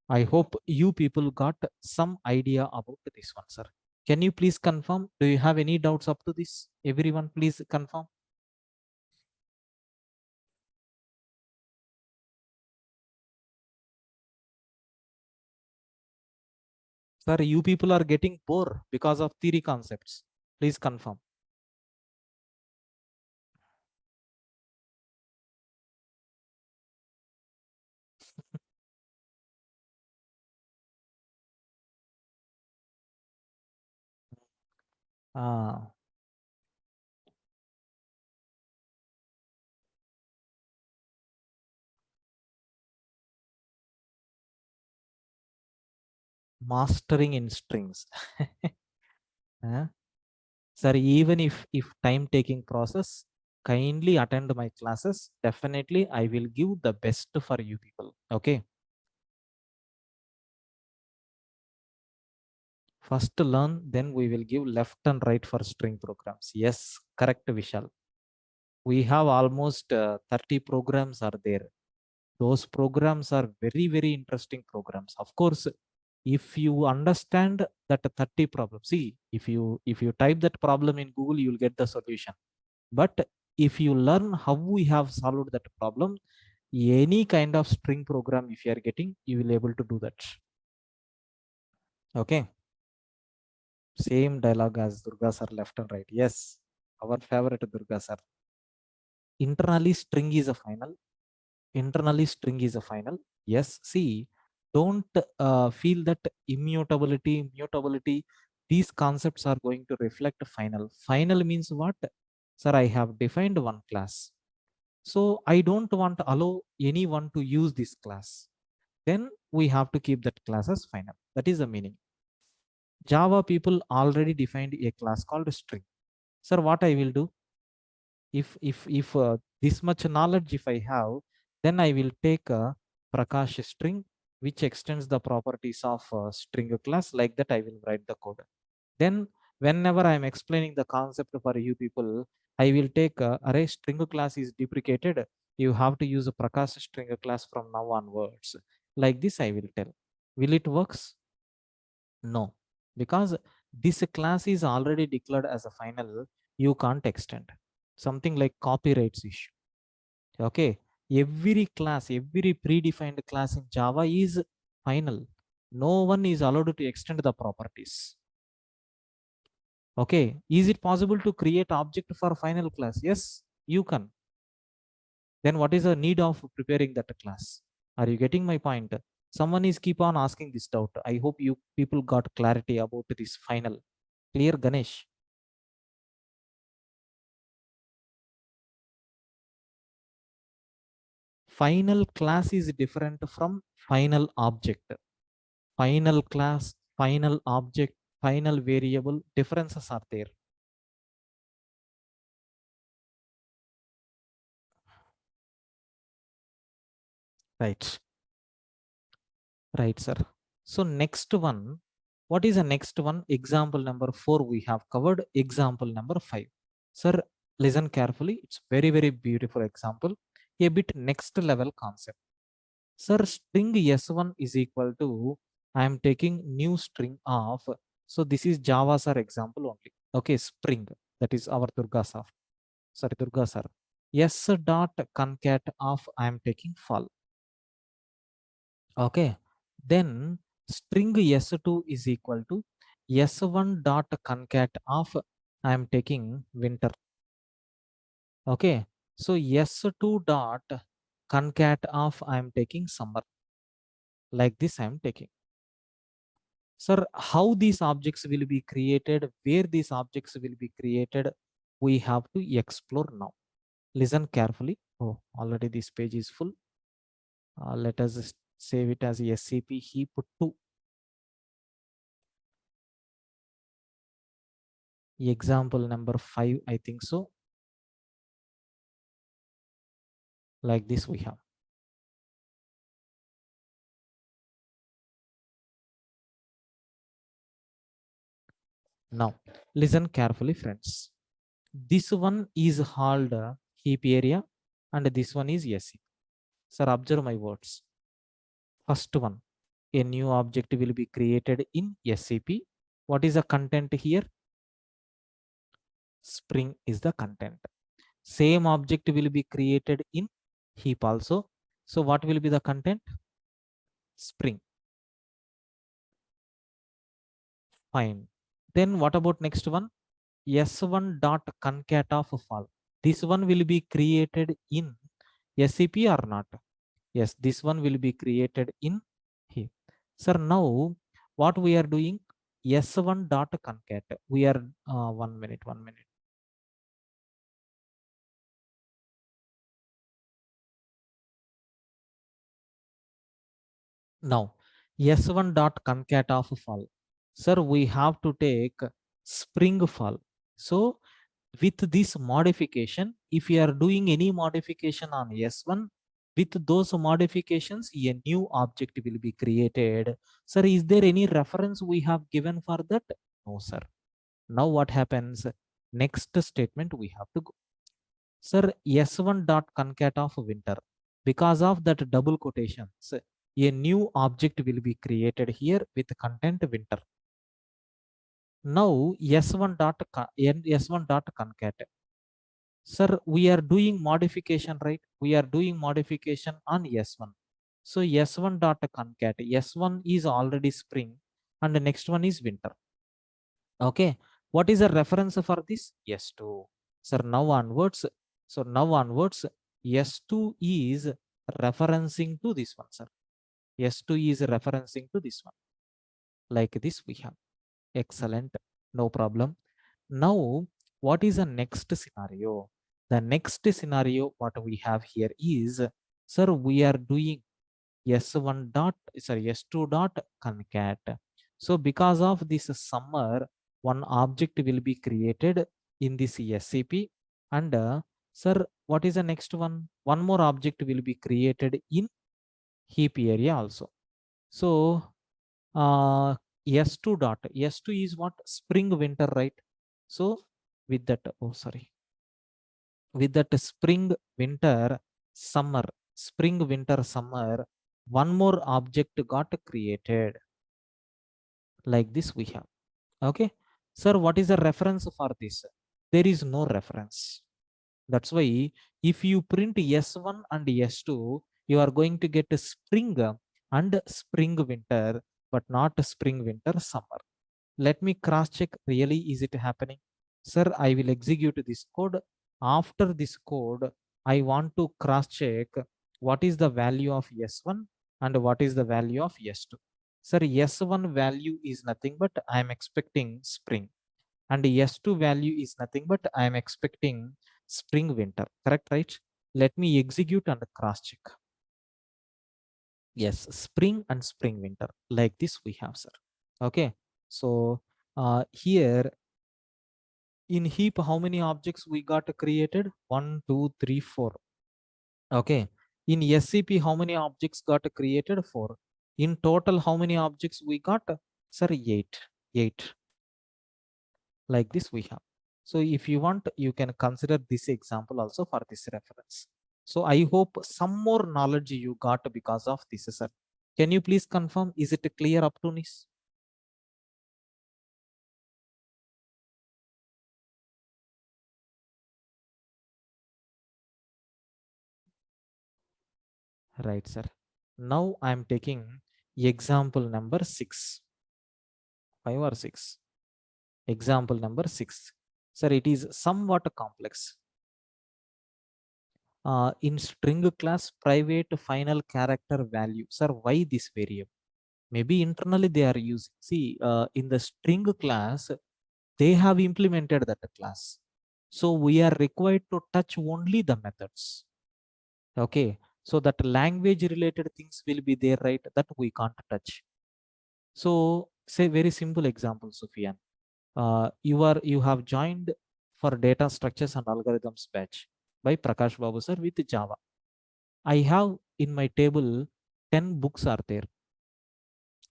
I hope you people got some idea about this one, sir. Can you please confirm? Do you have any doubts up to this? Everyone, please confirm. Sir, you people are getting bored because of theory concepts. Please confirm. Ah, mastering in strings. Huh? Sir, even if time taking process, kindly attend my classes. Definitely I will give the best for you people. Okay. First learn, then we will give left and right for string programs. Yes, correct, Vishal. We have almost 30 programs are there. Those programs are very, very interesting programs. Of course, if you understand that 30 problems, see, if you type that problem in Google, you'll get the solution. But if you learn how we have solved that problem, any kind of string program, if you are getting, you will able to do that. Okay. Same dialogue as Durga sir, left and right. Yes, our favorite Durga sir. Internally string is a final. Internally string is a final. Yes, see, don't feel that mutability, these concepts are going to reflect final. Final means what? Sir, I have defined one class, so I don't want to allow anyone to use this class. Then we have to keep that class as final. That is the meaning. Java people already defined a class called string. Sir, what I will do, if this much knowledge if I have, then I will take a Prakash string which extends the properties of string class. Like that I will write the code. Then whenever I am explaining the concept for you people, I will take array string class is deprecated, you have to use a Prakash string class from now onwards. Like this I will tell. Will it works? No, because this class is already declared as a final. You can't extend. Something like copyrights issue. Okay, every class, every predefined class in Java is final. No one is allowed to extend the properties. Okay, is it possible to create object for final class? Yes, you can. Then what is the need of preparing that class? Are you getting my point? Someone is keep on asking this doubt. I hope you people got clarity about this final. Clear, Ganesh? Final class is different from final object. Final class, final object, final variable, differences are there. Right. Right, sir. So next one, What is the next one? Example number 4 we have covered. Example number 5. Sir, listen carefully. It's very, very beautiful example. A bit next level concept. Sir, string S1 is equal to, I am taking new string of, so this is Java sir example only. Okay, spring, that is our Durga sir. Sorry, Durga sir. S dot concat of, I am taking fall. Okay, then string S2 is equal to S1 dot concat of, I am taking winter. Okay, so S2 dot concat of, I am taking summer. Like this I am taking. Sir, how these objects will be created, where these objects will be created, we have to explore now. Listen carefully. Oh, already this page is full. Let us save it as SCP heap 2. Example number 5, I think so. Like this we have. Now, listen carefully, friends. This one is called heap area and this one is SCP. Sir, observe my words. First one, a new object will be created in SCP. What is the content here? Spring is the content. Same object will be created in heap also. So what will be the content? Spring. Fine. Then what about next one? S1 dot concat of fall. This one will be created in SCP or not? Yes, this one will be created in heap. Sir, now what we are doing? S1 dot concat. We are 1 minute, 1 minute. Now, S1 dot concat of fall. Sir, we have to take spring fall. So with this modification, if you are doing any modification on S1, with those modifications, a new object will be created. Sir, is there any reference we have given for that? No, sir. Now what happens? Next statement we have to go. Sir, S1 dot concat of winter. Because of that double quotations, a new object will be created here with content winter. Now S1 dot S1 dot concat. Sir, we are doing modification, right? We are doing modification on S1. So S1 dot concat. S1 is already spring and the next one is winter. Okay. What is the reference for this? S2. Sir, now onwards. So now onwards, S2 is referencing to this one, sir. S2 is referencing to this one. Like this we have. Excellent. No problem. Now, what is the next scenario? The next scenario, what we have here is, sir, we are doing S1 dot, sorry, S2 dot concat. So because of this summer, one object will be created in this SCP. And sir, what is the next one? One more object will be created in heap area also. So S2 dot, S2 is what? Spring winter, right? So with that, oh sorry, with that spring winter summer, spring winter summer, one more object got created. Like this we have. Okay, sir, what is the reference for this? There is no reference. That's why if you print S1 and S2, you are going to get a spring and spring winter, but not a spring winter summer. Let me cross check, really is it happening? Sir, I will execute this code. After this code, I want to cross check what is the value of S1 and what is the value of S2. Sir, S1 value is nothing but I am expecting spring, and S2 value is nothing but I am expecting spring winter. Correct, right? Let me execute and cross check. Yes, spring and spring winter. Like this we have, sir. Okay. So here in heap, how many objects we got created? 1, 2, 3, 4. Okay. In SCP, how many objects got created? 4. In total, how many objects we got? Sir, 8 like this we have. So if you want, you can consider this example also for this reference. So I hope some more knowledge you got because of this, sir. Can you please confirm, is it clear up to this? Right, sir. Now I am taking example number 6, 5 or 6. Example number 6. Sir, it is somewhat complex. In string class private final character value. Sir, why this variable? Maybe internally they are using. See, in the string class, they have implemented that class. So we are required to touch only the methods. Okay. So that language related things will be there, right? That we can't touch. So say very simple example, Sufyan. You have joined for data structures and algorithms batch by Prakash Babu sir with Java. I have in my table 10 books are there.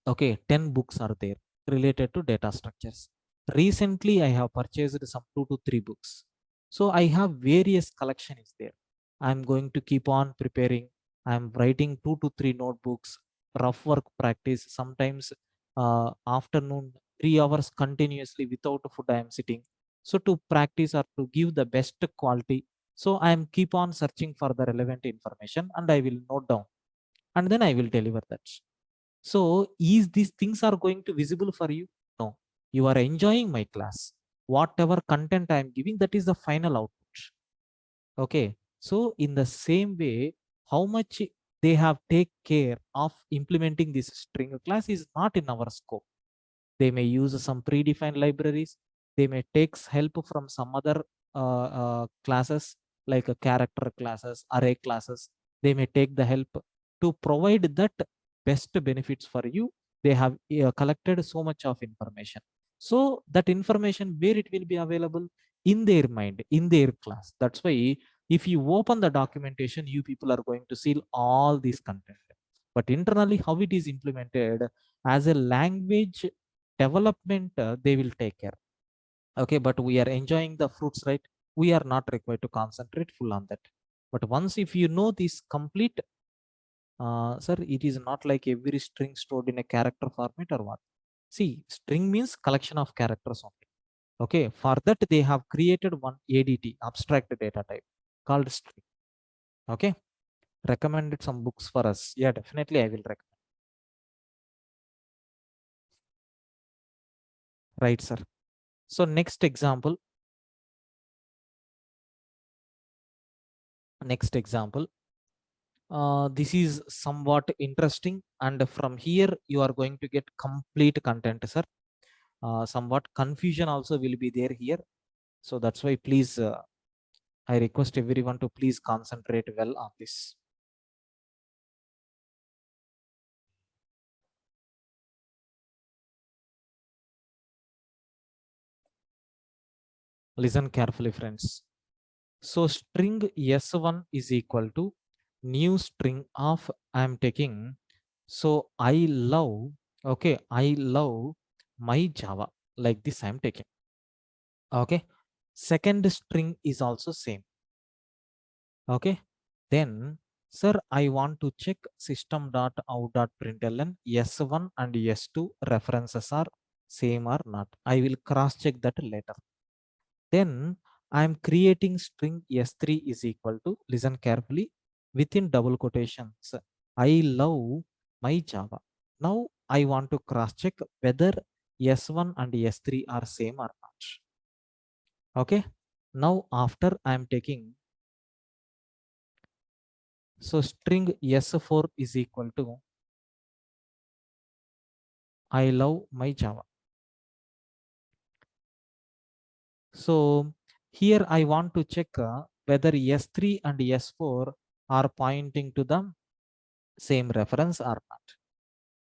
Okay, 10 books are there related to data structures. Recently, I have purchased some 2 to 3 books. So I have various collection is there. I'm going to keep on preparing. I'm writing 2 to 3 notebooks, rough work practice, sometimes afternoon, 3 hours continuously without food I am sitting. So to practice or to give the best quality. So I am keep on searching for the relevant information and I will note down and then I will deliver that. So is these things are going to visible for you? No, you are enjoying my class. Whatever content I am giving, that is the final output. Okay. So in the same way, how much they have take care of implementing this string class is not in our scope. They may use some predefined libraries. They may take help from some other classes like a character classes, array classes. They may take the help to provide that best benefits for you. They have collected so much of information. So that information where it will be available in their mind, in their class. That's why if you open the documentation, you people are going to see all this content. But internally, how it is implemented as a language development, they will take care. Okay, but we are enjoying the fruits, right? We are not required to concentrate full on that. But once if you know this complete, sir, it is not like every string stored in a character format or what. See, string means collection of characters only. Okay, for that they have created one ADT, abstract data type, called string. Okay, recommended some books for us. Yeah, definitely I will recommend. Right, sir. So next example, next example. This is somewhat interesting, and from here you are going to get complete content, sir. Somewhat confusion also will be there here, so that's why please I request everyone to please concentrate well on this. Listen carefully, friends. So string s1 is equal to new string of I am taking. So I love, okay, I love my Java, like this I am taking. Okay, second string is also same. Okay, then sir, I want to check system.out.println s1 and s2 references are same or not. I will cross check that later. Then I am creating string s3 is equal to, listen carefully, within double quotations, I love my Java. Now I want to cross check whether s1 and s3 are same or not. Okay, now after I am taking, so string s4 is equal to I love my Java. So here I want to check whether S3 and S4 are pointing to the same reference or not.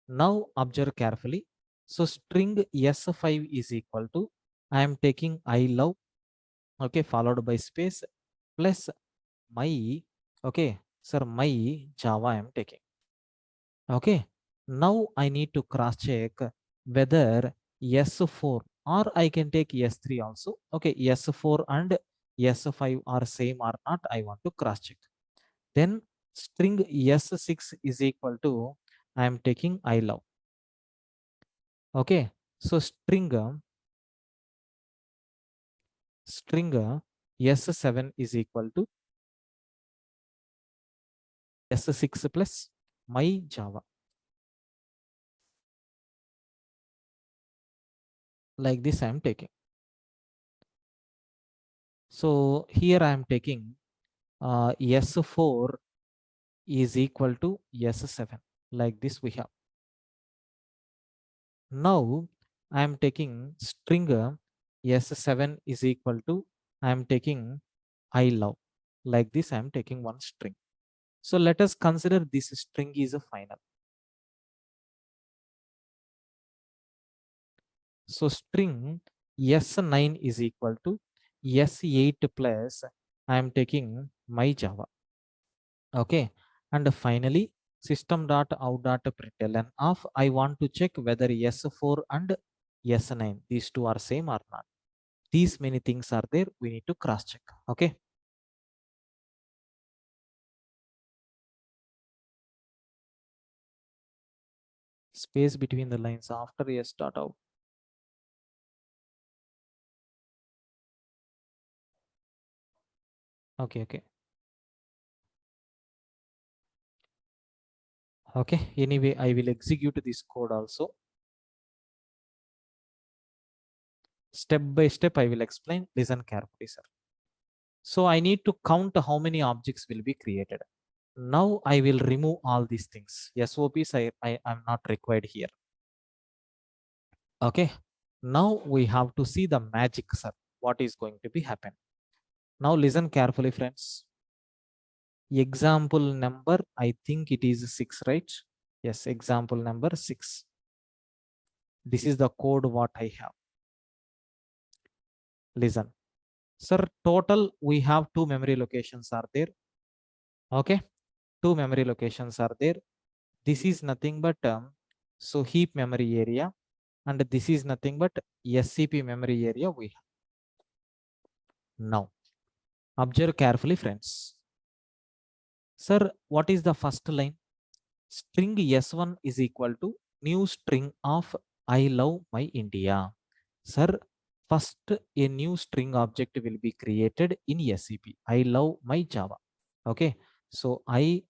Now observe carefully. So string S5 is equal to, I am taking I love, okay, followed by space plus my, okay, sir, my Java I am taking. Okay, now I need to cross check whether S4 or I can take S3 also. Okay, S4 and S5 are same or not, I want to cross check. Then string S6 is equal to, I am taking I love. Okay, so string S7 is equal to S6 plus my Java. Like this I am taking. So here I am taking S4 is equal to S7. Like this we have. Now I am taking string S7 is equal to, I am taking I love. Like this I am taking one string. So let us consider this string is a final. So string S9 is equal to S8 plus, I am taking my Java. Okay. And finally, system.out.println of, I want to check whether S4 and S9, these two are same or not. These many things are there. We need to cross check. Okay. Space between the lines after S dot out. Okay. Okay. Okay. Anyway, I will execute this code also. Step by step, I will explain. Listen carefully, sir. So I need to count how many objects will be created. Now I will remove all these things. SOPs I am not required here. Okay. Now we have to see the magic, sir. What is going to be happen? Now listen carefully, friends. Example number, I think it is 6, right? Yes, example number 6. This is the code what I have. Listen. Sir, total we have 2 memory locations are there. Okay. 2 memory locations are there. This is nothing but so heap memory area, and this is nothing but SCP memory area we have. Now observe carefully, friends. Sir, what is the first line? String S1 is equal to new string of I love my India. Sir, first a new string object will be created in SCP. I love my Java. Okay. So I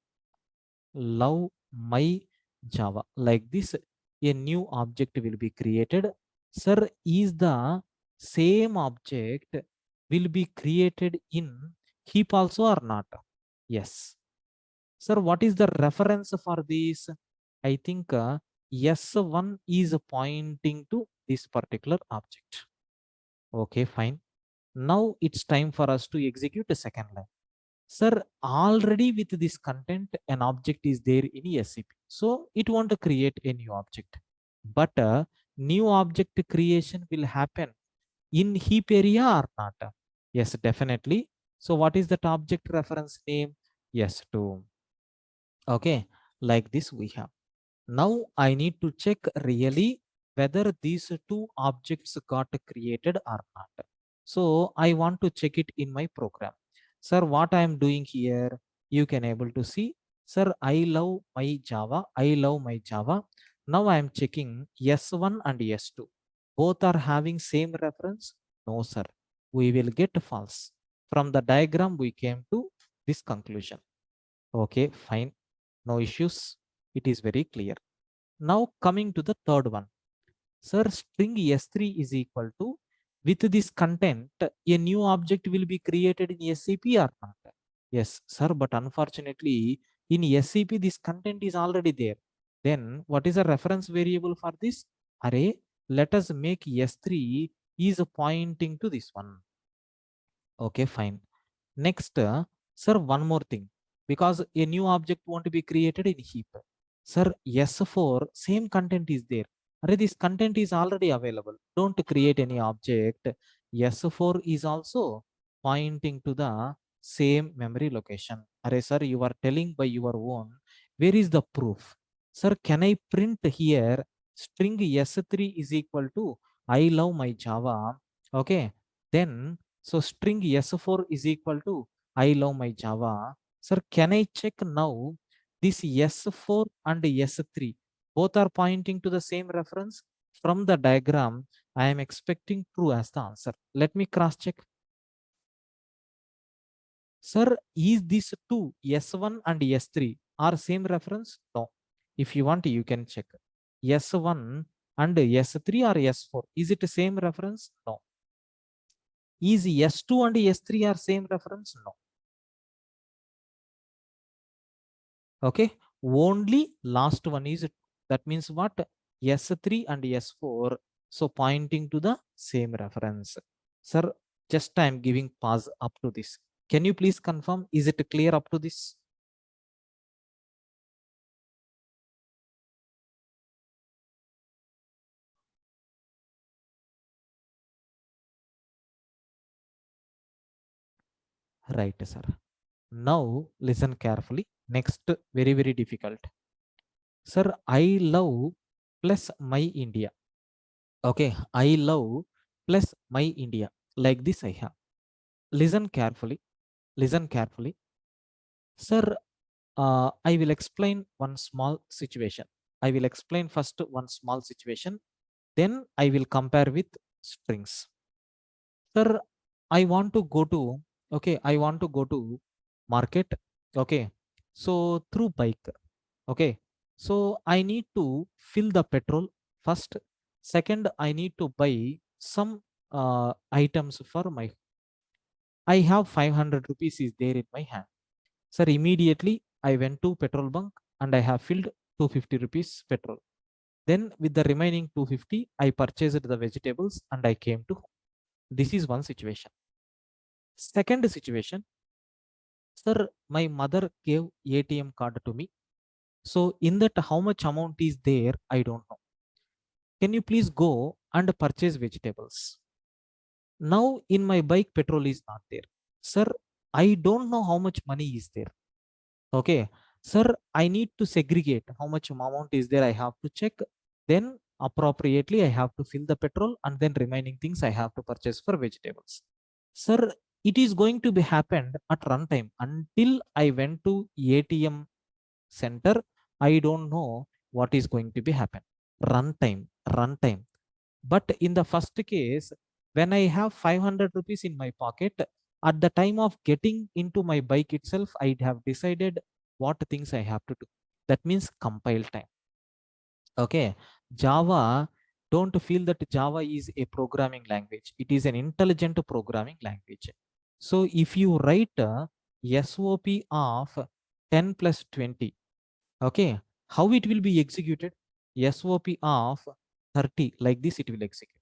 love my Java. Like this, a new object will be created. Sir, is the same object will be created in heap also or not? Yes. Sir, what is the reference for this? I think S1 is pointing to this particular object. Okay, fine. Now it's time for us to execute the second line. Sir, already with this content, an object is there in SCP. So it won't create a new object. But new object creation will happen in heap area or not? Yes, definitely. So what is that object reference name? Yes, 2. Okay, like this we have. Now I need to check really whether these two objects got created or not. So I want to check it in my program. Sir, what I am doing here, you can able to see. Sir, I love my Java. I love my Java. Now I am checking S1 and S2. Both are having same reference? No, sir. We will get false. From the diagram, we came to this conclusion. Okay, fine. No issues. It is very clear. Now coming to the third one. Sir, string S3 is equal to, with this content, a new object will be created in SCP or not? Yes, sir, but unfortunately, in SCP, this content is already there. Then what is the reference variable for this array? Let us make S3 is pointing to this one. Okay, fine. Next, sir, one more thing. Because a new object won't be created in heap. Sir, S4, same content is there. Array, this content is already available. Don't create any object. S4 is also pointing to the same memory location. Array, sir, you are telling by your own. Where is the proof? Sir, can I print here string s3 is equal to I love my Java. Okay, then so string s4 is equal to I love my Java. Sir, can I check now this s4 and s3 both are pointing to the same reference? From the diagram I am expecting true as the answer. Let me cross check. Sir, is this two S1 and S3 are same reference? No. If you want, you can check. S1 and S3 or S4. Is it the same reference? No. Is S2 and S3 are same reference? No. Okay. Only last one is two. That means what? S3 and S4. So pointing to the same reference. Sir, just I am giving pause up to this. Can you please confirm? Is it clear up to this? Right, sir. Now listen carefully. Next, very, very difficult. Sir, I love plus my India. Okay, I love plus my India. Like this I have. Listen carefully. Listen carefully. Sir, I will explain one small situation. I will explain first one small situation. Then I will compare with strings. Sir, I want to go to, okay, I want to go to market. Okay, so through bike. Okay, so I need to fill the petrol first. Second, I need to buy some items for my. I have 500 rupees is there in my hand. Sir, immediately I went to petrol bunk and I have filled 250 rupees petrol. Then with the remaining 250, I purchased the vegetables and I came to home. This is one situation. Second situation, sir, my mother gave ATM card to me. So in that, how much amount is there? I don't know. Can you please go and purchase vegetables? Now in my bike, petrol is not there. Sir, I don't know how much money is there. Okay. Sir, I need to segregate how much amount is there. I have to check. Then appropriately, I have to fill the petrol and then remaining things I have to purchase for vegetables. Sir, it is going to be happened at runtime until I went to ATM center. I don't know what is going to be happen. Runtime. But in the first case, when I have 500 rupees in my pocket, at the time of getting into my bike itself, I have decided what things I have to do. That means compile time. Okay. Java, don't feel that Java is a programming language. It is an intelligent programming language. So if you write a SOP of 10 plus 20, okay, how it will be executed? SOP of 30, like this it will execute.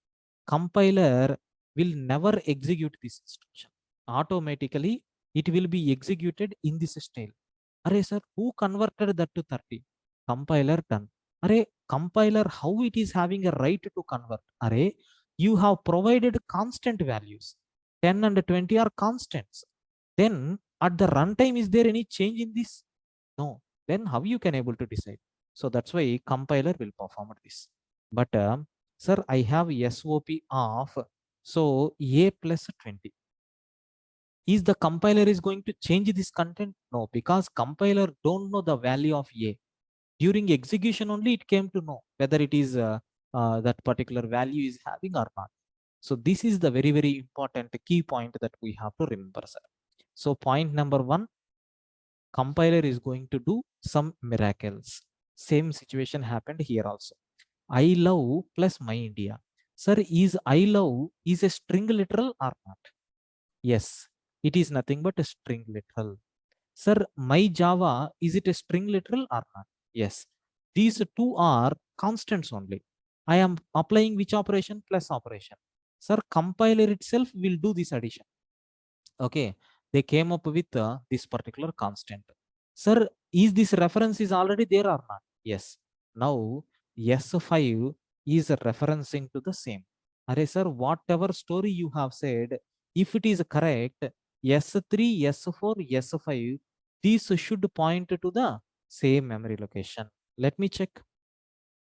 Compiler will never execute this instruction. Automatically, it will be executed in this style. Array sir, who converted that to 30? Compiler done. Array, compiler, how it is having a right to convert? Array, you have provided constant values. 10 and 20 are constants. Then at the runtime, is there any change in this? No. Then how you can able to decide? So that's why compiler will perform this. But sir, I have SOP of so a plus 20. Is the compiler is going to change this content? No, because compiler don't know the value of a. During execution only it came to know whether it is that particular value is having or not. So this is the very, very important key point that we have to remember, sir. So point number one, compiler is going to do some miracles. Same situation happened here also. I love plus my India. Sir, is I love is a string literal or not? Yes, it is nothing but a string literal. Sir, my Java, is it a string literal or not? Yes. These two are constants only. I am applying which operation? Plus operation. Sir, compiler itself will do this addition. Okay, they came up with this particular constant. Sir, is this reference is already there or not? Yes. Now S5 is referencing to the same. Array sir, whatever story you have said, if it is correct, S3, S4, S5, these should point to the same memory location. Let me check.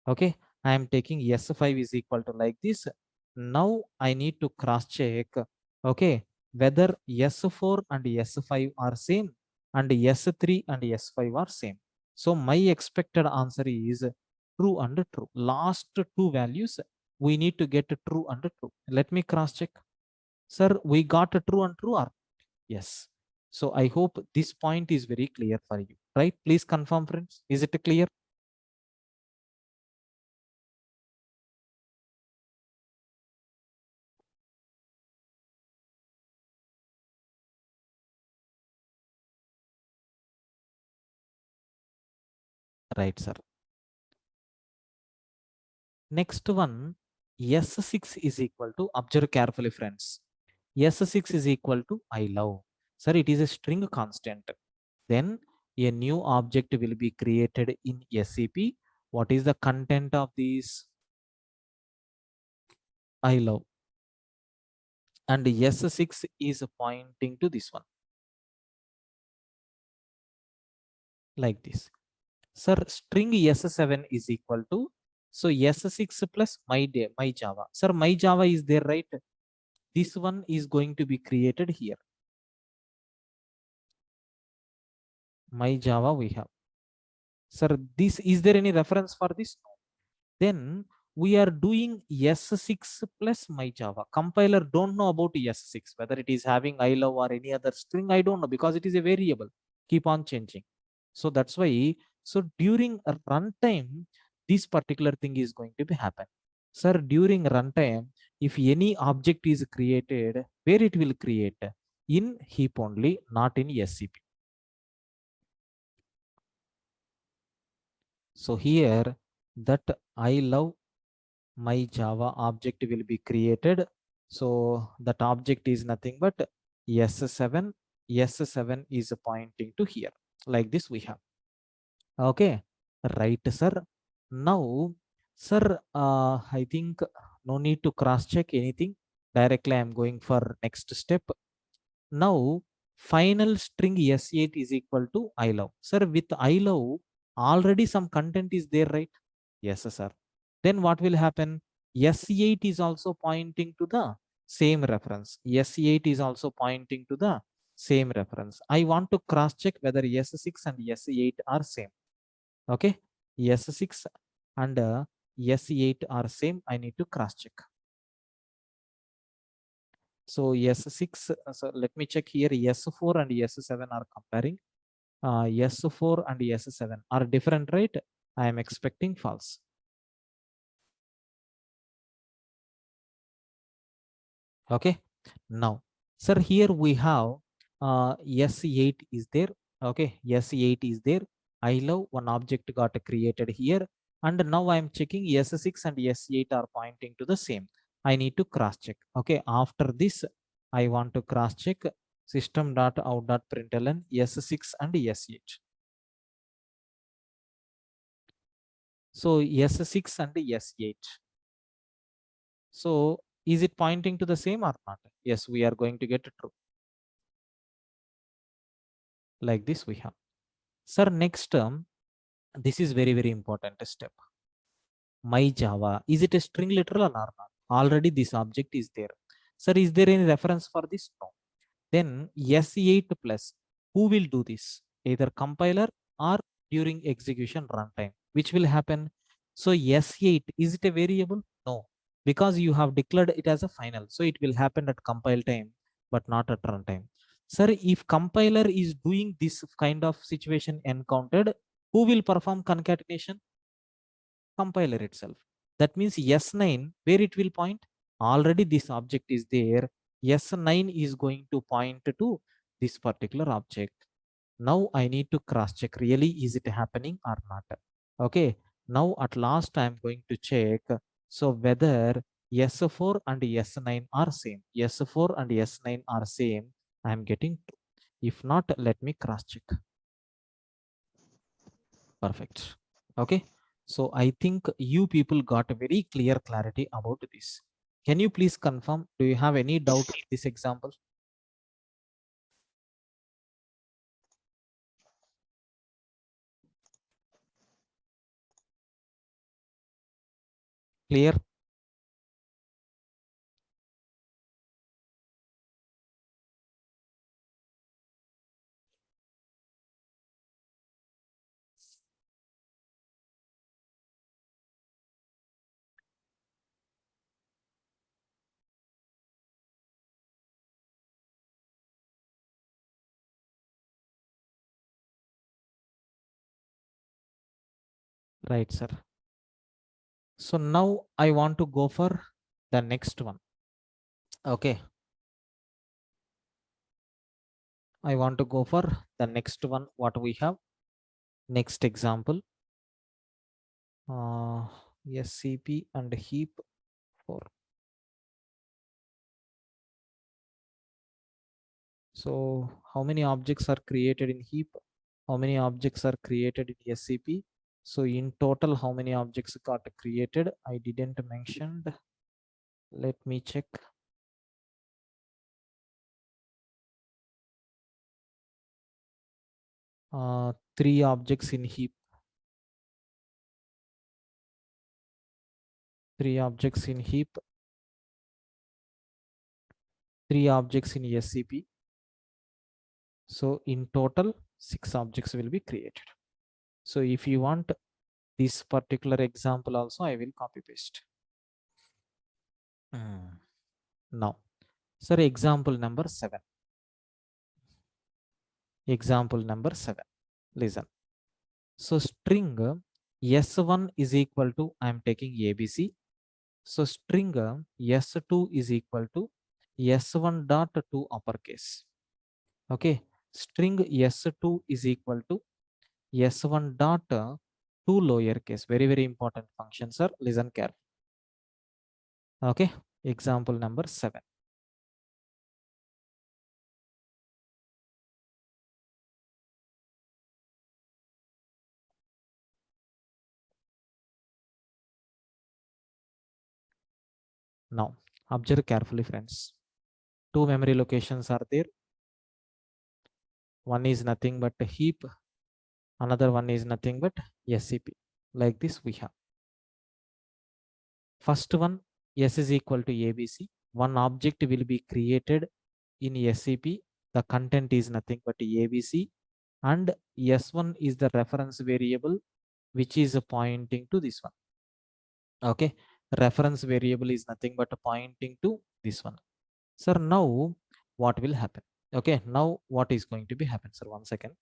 Okay, I am taking S5 is equal to like this. Now I need to cross check, okay, whether S4 and S5 are same and S3 and S5 are same. So my expected answer is true and true. Last two values, we need to get true and true. Let me cross check. Sir, we got a true and true or yes. So I hope this point is very clear for you, right? Please confirm, friends. Is it clear? Right, sir. Next one, S6 is equal to, observe carefully, friends. S6 is equal to I love. Sir, it is a string constant. Then a new object will be created in SCP. What is the content of this? I love. And S6 is pointing to this one, like this. Sir, string S7 is equal to, so S6 plus my Java. Sir, my Java is there, right? This one is going to be created here. My Java we have. Sir, this is there any reference for this? No. Then we are doing S6 plus my Java. Compiler don't know about S6, whether it is having I love or any other string, I don't know, because it is a variable, keep on changing. So that's why, so during a runtime, this particular thing is going to be happen. Sir, during runtime, if any object is created, where it will create? In heap only, not in SCP. So here that I love my Java object will be created. So that object is nothing but S7. S7 is pointing to here. Like this we have. Okay. Right, sir. Now, sir, I think no need to cross check anything. Directly I'm going for next step. Now, final string S8 is equal to I love. Sir, with I love, already some content is there, right? Yes, sir. Then what will happen? S8 is also pointing to the same reference. S8 is also pointing to the same reference. I want to cross check whether S6 and S8 are same. Okay. S6 and S8 are same. I need to cross check. So S6, so let me check here. S4 and S7 are comparing. S4 and S7 are different, right? I am expecting false. Okay. Now, sir, here we have S8 is there. Okay. S8 is there. I love one object got created here. And now I am checking S6 and S8 are pointing to the same. I need to cross check. Okay. After this, I want to cross check system.out.println S6 and S8. So S6 and S8. So is it pointing to the same or not? Yes, we are going to get true. Like this we have. Sir, next term, this is very, very important step. My Java, is it a string literal or not? Already this object is there. Sir, is there any reference for this? No. Then S8 plus, who will do this? Either compiler or during execution runtime, which will happen. So S8, is it a variable? No, because you have declared it as a final. So it will happen at compile time, but not at runtime. Sir, if compiler is doing this kind of situation encountered, who will perform concatenation? Compiler itself. That means S9, where it will point? Already this object is there. S9 is going to point to this particular object. Now I need to cross check really is it happening or not. Okay. Now at last I am going to check. So whether S4 and S9 are same. S4 and S9 are same. I am getting two. If not, let me cross check. Perfect. Okay. So I think you people got a very clear clarity about this. Can you please confirm? Do you have any doubt in this example? Clear? Right, sir. So now I want to go for the next one. Okay. I want to go for the next one. What we have? Next example. SCP and heap 4. So how many objects are created in heap? How many objects are created in SCP? So in total, how many objects got created? I didn't mention. Let me check. Three objects in heap. Three objects in heap. Three objects in SCP. So in total, 6 objects will be created. So if you want this particular example also, I will copy paste. Now, sir, example number 7. Example number 7. Listen. So string S1 is equal to, I am taking ABC. So string S2 is equal to S1 dot to uppercase. Okay. String S2 is equal to S1 dot to lowercase. Very, very important function, sir. Listen carefully. Okay. Example number 7. Now, observe carefully, friends. Two memory locations are there. One is nothing but a heap. Another one is nothing but SCP. Like this we have. First one, S is equal to ABC. One object will be created in SCP. The content is nothing but ABC. And S1 is the reference variable, which is pointing to this one. Okay. Reference variable is nothing but pointing to this one. Sir, now what will happen? Okay. Now what is going to be happen, sir? 1 second.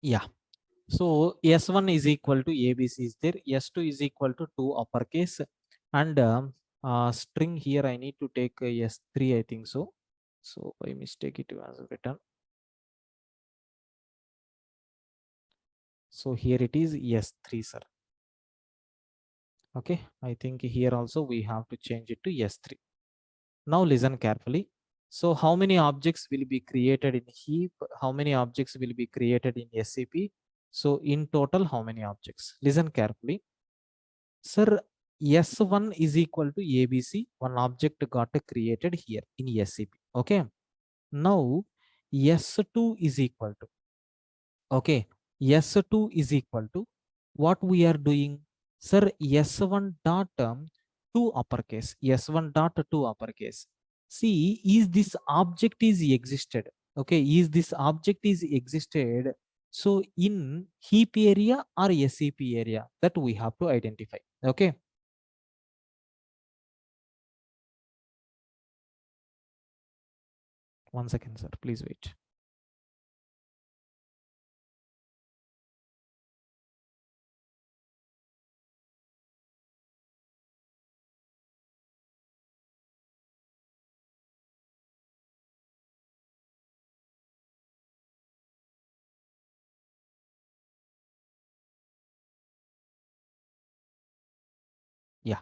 Yeah. So S1 is equal to ABC is there. S2 is equal to 2 uppercase. And string here I need to take S3, I think so. So by mistake it was written. So here it is S3, sir. Okay. I think here also we have to change it to S3. Now listen carefully. So how many objects will be created in heap? How many objects will be created in SCP? So in total, how many objects? Listen carefully. Sir, S1 is equal to ABC. One object got created here in SCP. Okay. Now S2 is equal to, okay, S2 is equal to what we are doing. Sir, S1 dot to uppercase. S1 dot to uppercase. See, is this object is existed? Okay, is this object is existed So in heap area or SEP area, that we have to identify. Okay. One second, sir. Please wait. Yeah.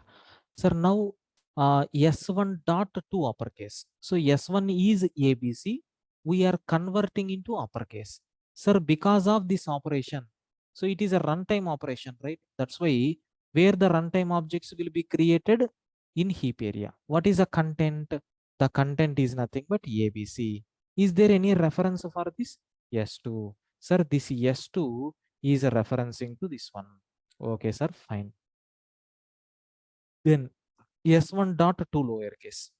Sir, now S1 dot to uppercase. So S1 is ABC. We are converting into uppercase. Sir, because of this operation, so it is a runtime operation, right? That's why where the runtime objects will be created in heap area. What is the content? The content is nothing but ABC. Is there any reference for this? S2. Sir, this S2 is referencing to this one. Okay, sir, fine. Then S1 dot to lowercase.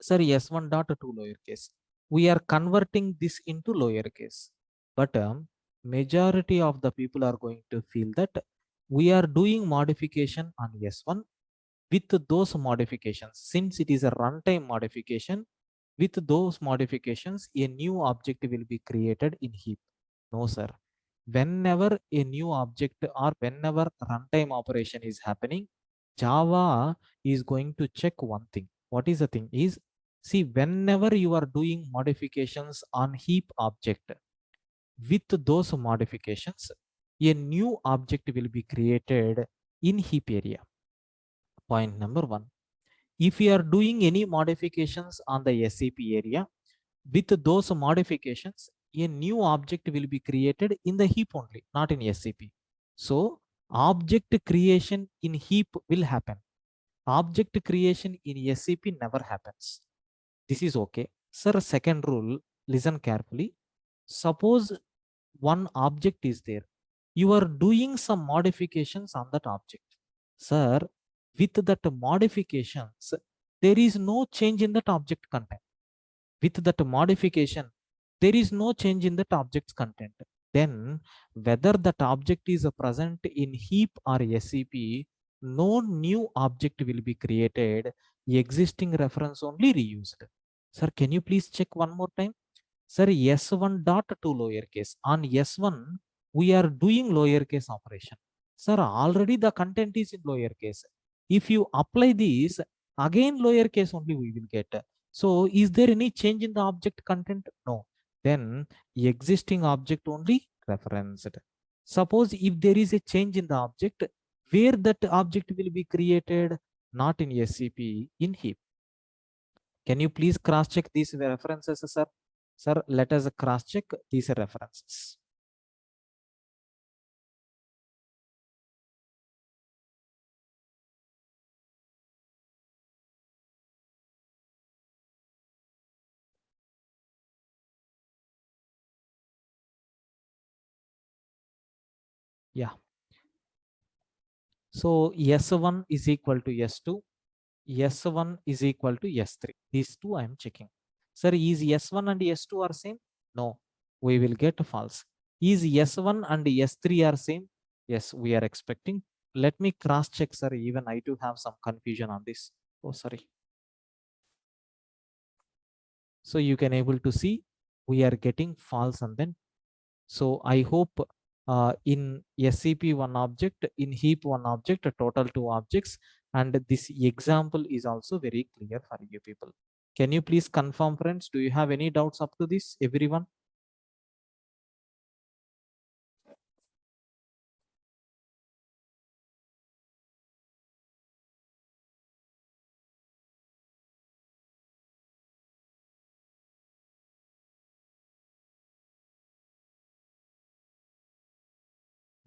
Sir, S1 dot to lowercase. We are converting this into lowercase. But majority of the people are going to feel that we are doing modification on S1 with those modifications. Since it is a runtime modification, with those modifications, a new object will be created in heap. No, sir. Whenever a new object or whenever runtime operation is happening, Java is going to check one thing. What is the thing is, see, whenever you are doing modifications on heap object, with those modifications, a new object will be created in heap area. Point number one. If you are doing any modifications on the SCP area, with those modifications, a new object will be created in the heap only, not in SCP. So object creation in heap will happen. Object creation in SCP never happens. This is okay. Sir, second rule, listen carefully. Suppose one object is there. You are doing some modifications on that object. Sir, with that modifications, there is no change in that object content. With that modification, there is no change in that object's content. Then whether that object is present in heap or SCP, no new object will be created. Existing reference only reused. Sir, can you please check one more time? Sir, S1 dot to lowercase. On S1, we are doing lowercase operation. Sir, already the content is in lowercase. If you apply this, again lowercase only we will get. So is there any change in the object content? No. Then existing object only referenced. Suppose if there is a change in the object, where that object will be created? Not in SCP, in heap. Can you please cross check these references, sir? Sir, let us cross check these references. Yeah. So S1 is equal to S2. S1 is equal to S3. These two I am checking. Sir, is S1 and S2 are same? No, we will get false. Is S1 and S3 are same? Yes, we are expecting. Let me cross check, sir. Even I do have some confusion on this. Oh, sorry. So you can able to see we are getting false and then. So I hope in SCP one object, in heap one object, a total two objects, and this example is also very clear for you people. Can you please confirm, friends? Do you have any doubts up to this, everyone?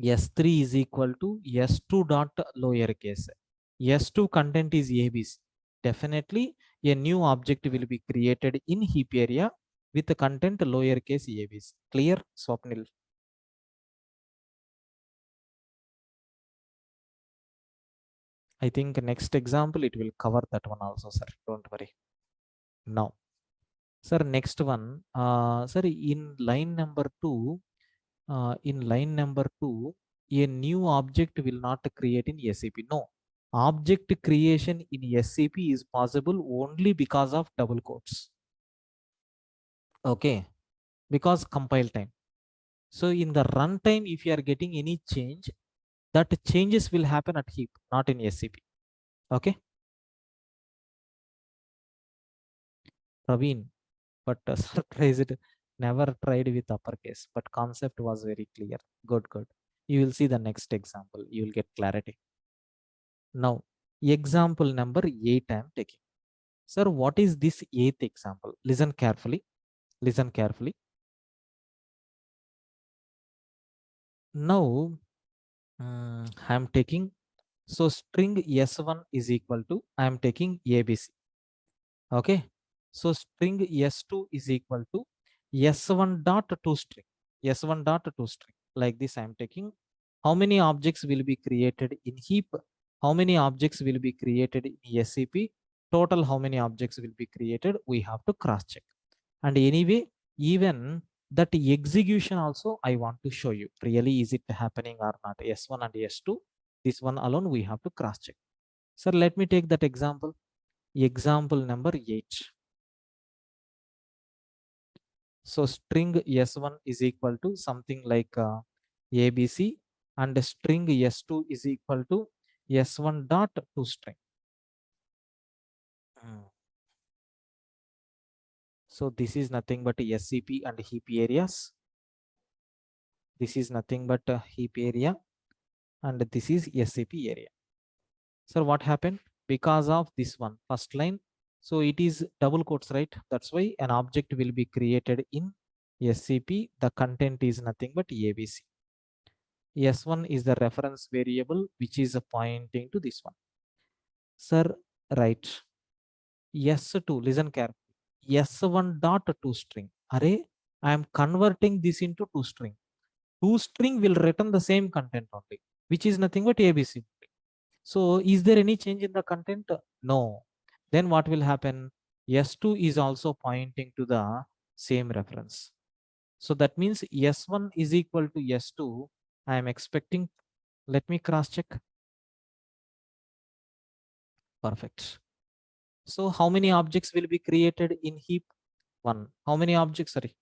S3 is equal to S2 dot lowercase. S2 content is ABC. Definitely a new object will be created in heap area with the content lowercase ABC. Clear, Swapnil? I think next example, it will cover that one also, sir. Don't worry. Now, sir, next one, sir, in line number 2, in line number 2, a new object will not create in SCP. No, object creation in SCP is possible only because of double quotes. Okay, because compile time. So in the runtime, if you are getting any change, that changes will happen at heap, not in SCP. Okay, Praveen, but surprised, never tried with uppercase, but concept was very clear. Good, good. You will see the next example. You will get clarity. Now, example number 8 I am taking. Sir, what is this 8th example? Listen carefully. Listen carefully. Now, I am taking, so string S1 is equal to, I am taking ABC. Okay. So string S2 is equal to S1 dot to string. S1 dot to string. Like this, I am taking how many objects will be created in heap, how many objects will be created in SCP, total how many objects will be created, we have to cross check. And anyway, even that execution also I want to show you. Really, is it happening or not? S1 and S2, this one alone we have to cross check. Sir, let me take that example. Example number 8. So string S1 is equal to something like ABC, and string S2 is equal to S1 dot to string. So this is nothing but SCP and heap areas. This is nothing but a heap area, and this is SCP area. So what happened? Because of this one, first line, so it is double quotes, right? That's why an object will be created in SCP. The content is nothing but ABC. S1 is the reference variable which is pointing to this one. Sir, right. S2, listen carefully. S1 dot to string. Array, I am converting this into to string. To string will return the same content only, which is nothing but ABC. So is there any change in the content? No. Then what will happen? S2 is also pointing to the same reference. So that means S1 is equal to S2. I am expecting, let me cross check. Perfect. So how many objects will be created in heap? 1. How many objects? Sorry,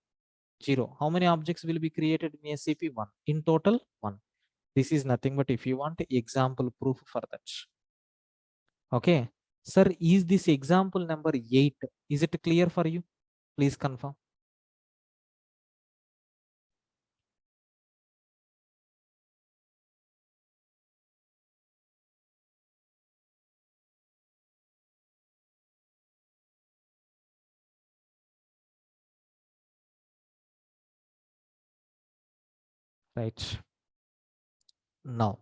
0. How many objects will be created in SCP? 1. In total, 1. This is nothing but if you want example proof for that. Okay. Sir, is this example number 8? Is it clear for you? Please confirm. Right. Now,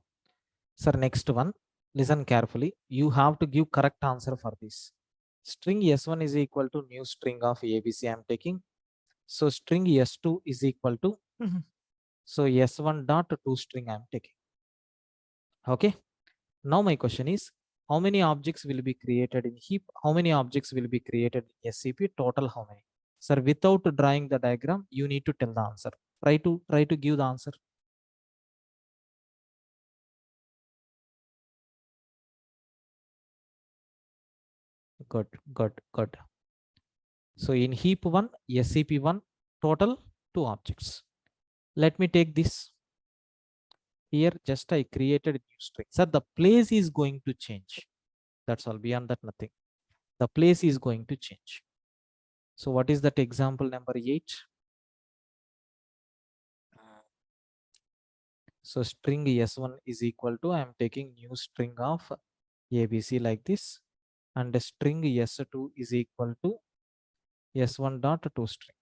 sir, next one. Listen carefully. You have to give correct answer for this. String S1 is equal to new string of ABC I am taking. So string S2 is equal to so S1 dot to string I am taking. Okay. Now my question is, how many objects will be created in heap? How many objects will be created in SCP? Total how many? Sir, without drawing the diagram, you need to tell the answer. Try to give the answer. Good, good, good. So in heap 1, SCP1, total 2 objects. Let me take this. Here, just I created a new string. Sir, the place is going to change. That's all. Beyond that, nothing. The place is going to change. So what is that example number 8? So string S1 is equal to, I am taking new string of ABC like this, and the string S2 is equal to S1 dot to string.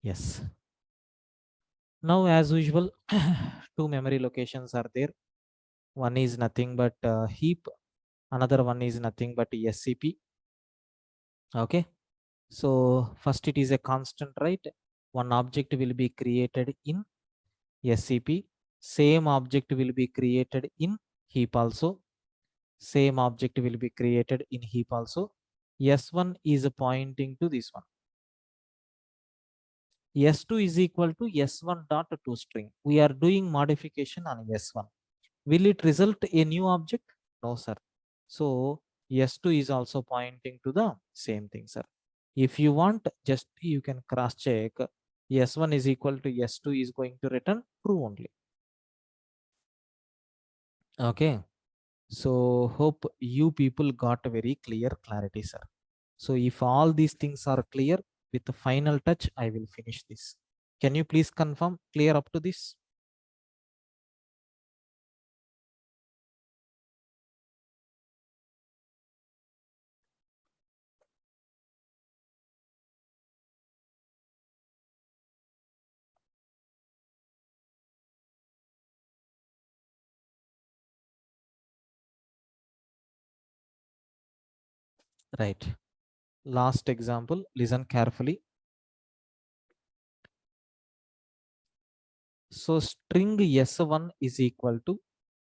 Yes. Now, as usual, two memory locations are there. One is nothing but heap. Another one is nothing but SCP. Okay. So first it is a constant, right? one object will be created in SCP, same object will be created in heap also, same object will be created in heap also. S1 is pointing to this one. S2 is equal to S1 dot to string. We are doing modification on S1. Will it result a new object? No, sir. So S2 is also pointing to the same thing, sir. If you want, just you can cross check. S1 is equal to S2 is going to return true only. Okay. So hope you people got a very clear clarity, sir. So if all these things are clear, with the final touch, I will finish this. Can you please confirm clear up to this? Right. Last example, listen carefully. So string S1 is equal to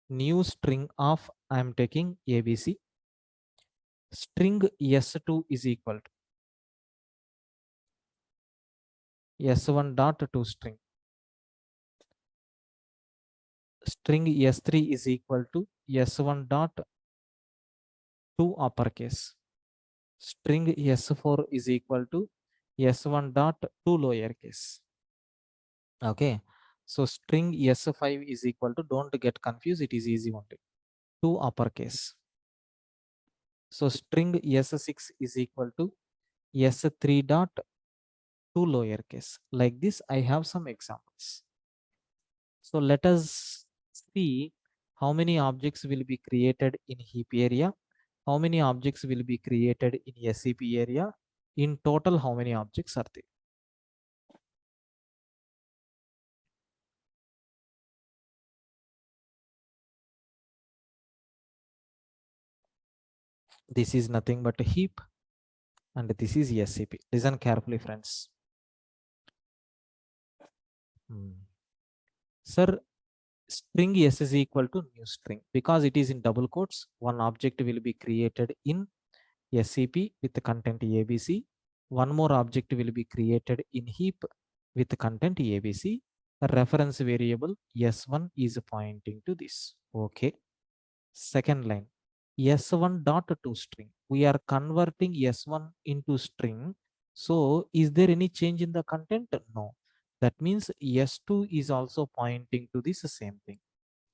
new string of I am taking ABC. String S2 is equal to S1 dot to string. String S3 is equal to S1 dot to uppercase. String S4 is equal to S1 dot to lowercase. Okay. So string S5 is equal to, don't get confused, it is easy only, to uppercase. So string S6 is equal to S3 dot to lowercase. Like this, I have some examples. So let us see how many objects will be created in heap area, how many objects will be created in SCP area. In total, how many objects are there? This is nothing but a heap, and this is SCP. Listen carefully, friends. Sir, string S is equal to new string because it is in double quotes. One object will be created in SCP with the content ABC. One more object will be created in heap with the content ABC. The reference variable S1 is pointing to this. Okay. Second line, S1 dot to string. We are converting S1 into string. So is there any change in the content? No. That means S2 is also pointing to this same thing.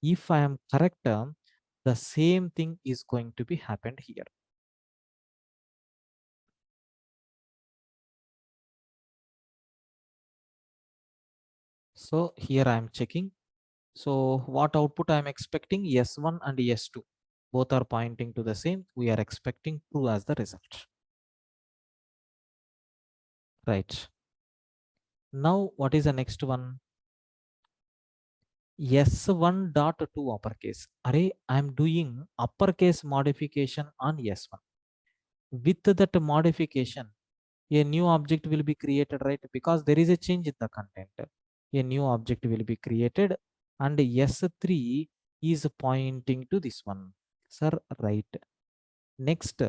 If I am correct, the same thing is going to be happened here. So here I am checking. So what output I am expecting? S1 and S2. Both are pointing to the same. We are expecting true as the result. Right. Now what is the next one? S1 dot to uppercase. Array, I am doing uppercase modification on S1. With that modification, a new object will be created, right? Because there is a change in the content. A new object will be created and S3 is pointing to this one. Sir, right. Next,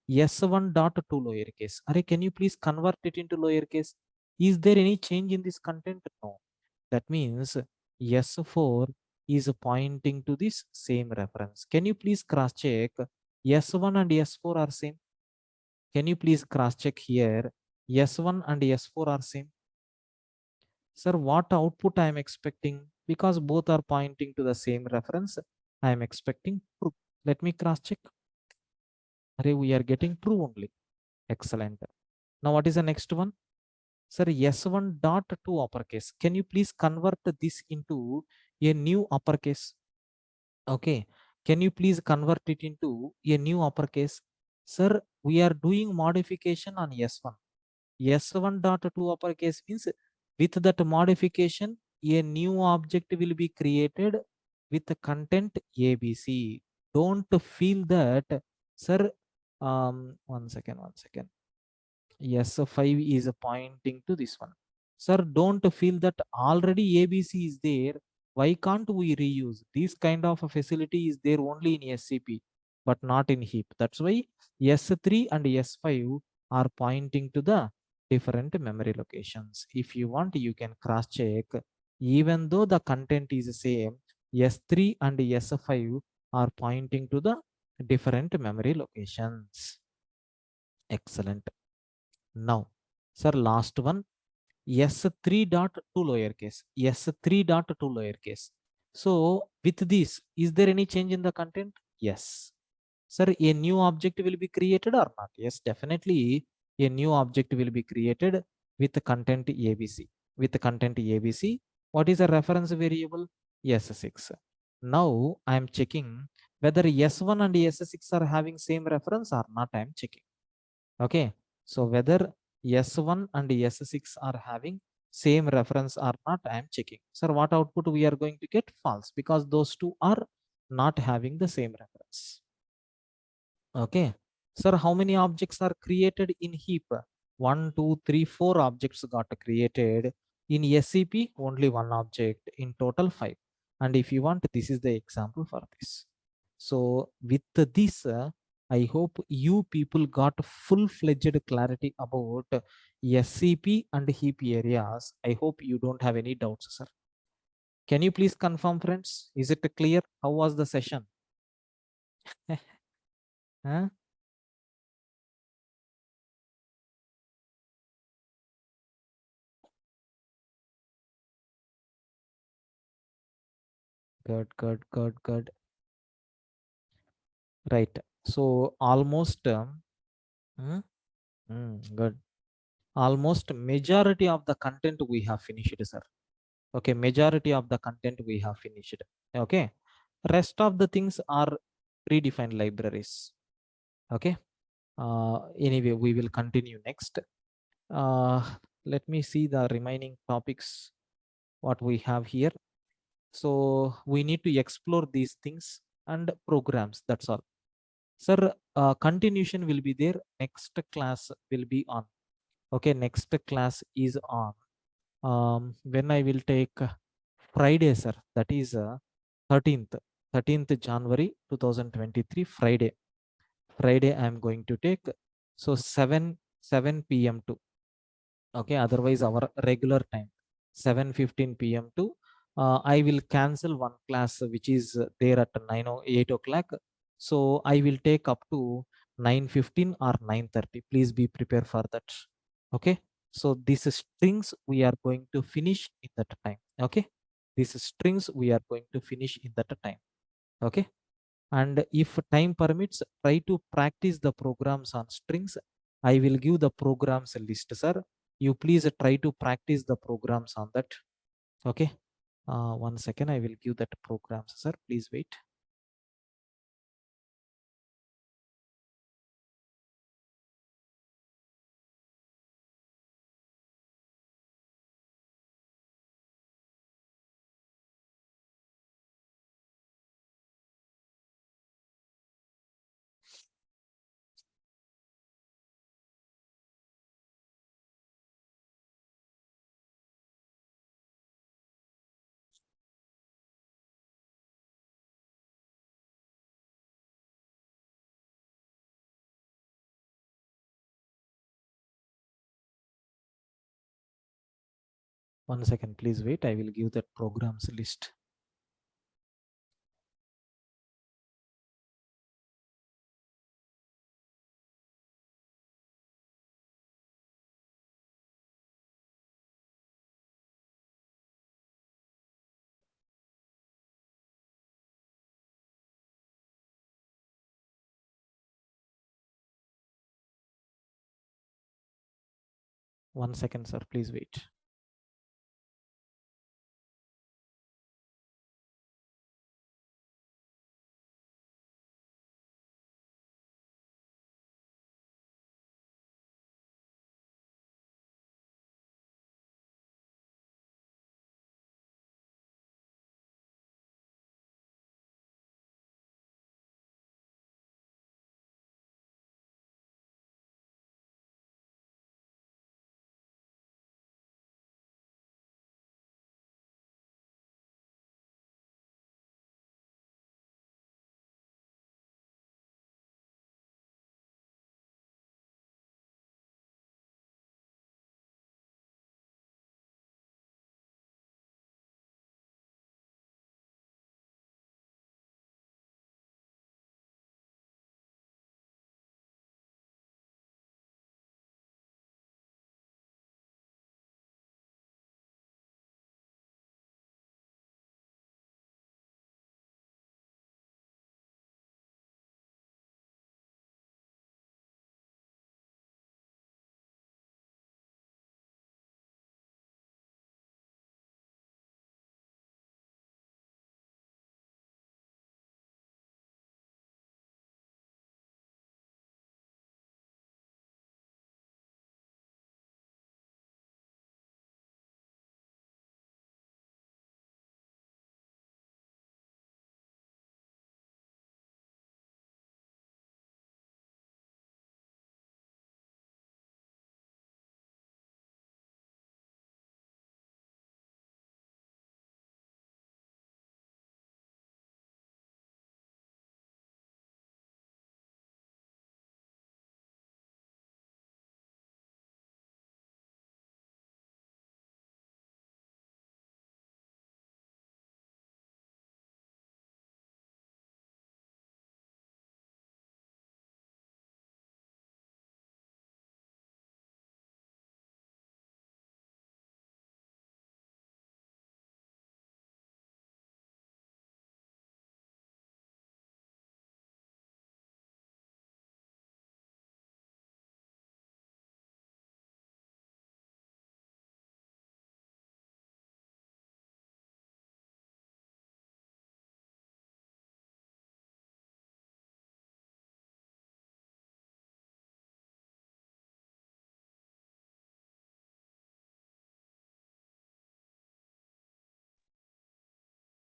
S1 dot to lowercase. Array, can you please convert it into lowercase? Is there any change in this content? No. That means S4 is pointing to this same reference. Can you please cross check? S1 and S4 are same. Can you please cross check here? S1 and S4 are same. Sir, what output I am expecting? Because both are pointing to the same reference, I am expecting true. Let me cross check. Array, we are getting true only. Excellent. Now what is the next one? Sir, S1 dot to uppercase. Can you please convert this into a new uppercase? Okay. Can you please convert it into a new uppercase? Sir, we are doing modification on S1. S1 dot to uppercase means with that modification, a new object will be created with the content ABC. Don't feel that, sir. One second. S5 is pointing to this one. Sir, don't feel that already ABC is there. Why can't we reuse? This kind of a facility is there only in SCP, but not in heap. That's why S3 and S5 are pointing to the different memory locations. If you want, you can cross check. Even though the content is the same, S3 and S5 are pointing to the different memory locations. Excellent. Now, sir, last one, S3 dot 2 lowercase, S3 dot 2 lowercase. So with this, is there any change in the content? Yes. Sir, a new object will be created or not? Yes, definitely a new object will be created with the content ABC. With the content ABC, what is the reference variable? S6. Now I am checking whether S1 and S6 are having same reference or not. I am checking. Okay, so whether S1 and S6 are having same reference or not, I am checking. Sir, what output we are going to get? False, because those two are not having the same reference. Okay, sir, how many objects are created in heap? 1, 2, 3, 4 objects got created. In SCP, only one object. In total, 5. And if you want, this is the example for this. So with this, I hope you people got full-fledged clarity about SCP and heap areas. I hope you don't have any doubts, sir. Can you please confirm, friends? Is it clear? How was the session? Huh? Good, good, good, good. Right. So almost, hmm, good. Almost majority of the content we have finished, sir. Okay, majority of the content we have finished. Okay, rest of the things are predefined libraries. Okay. Anyway, we will continue next. Uh, let me see the remaining topics what we have here. So we need to explore these things and programs. That's all. Sir, continuation will be there. Next class will be on. Okay, next class is on. When I will take Friday, sir. That is 13th, 13th January 2023, Friday. Friday, I am going to take. So 7 p.m. to. Okay, otherwise our regular time 7:15 p.m. to I will cancel one class which is there at 8 o'clock. So I will take up to 9:15 or 9:30. Please be prepared for that. Okay, so these strings we are going to finish in that time. Okay, these strings we are going to finish in that time. Okay, and if time permits, try to practice the programs on strings. I will give the programs list, sir. You please try to practice the programs on that. Okay, 1 second, I will give that programs, sir. Please wait. One second, please wait. I will give that programs list. One second, sir. Please wait.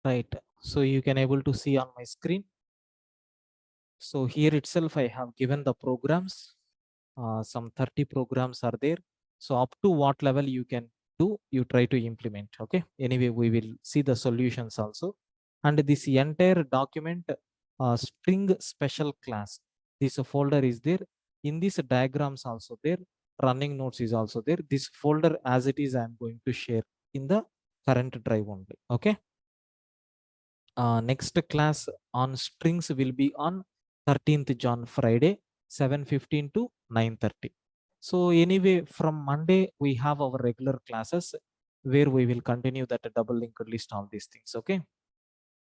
Right. So you can able to see on my screen. So here itself, I have given the programs. Some 30 programs are there. So up to what level you can do, you try to implement. Okay. Anyway, we will see the solutions also. And this entire document, string special class, this folder is there. In this diagrams also there, running notes is also there. This folder as it is, I am going to share in the current drive only. Okay. Next class on strings will be on 13th John Friday 7:15 to 9:30. So anyway, from Monday we have our regular classes where we will continue that double linked list, all these things. Okay.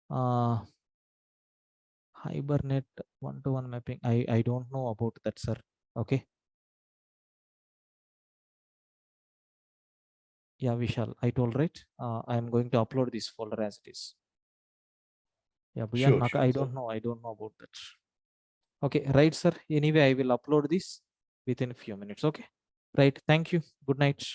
uh Hibernate one-to-one mapping, I don't know about that, sir. Okay. Yeah, Vishal, I told, right? I am going to upload this folder as it is. Yeah, Bhuyan, Sure, sure. I don't know, about that. Okay, right, sir. Anyway, I will upload this within a few minutes. Okay, right. Thank you. Good night.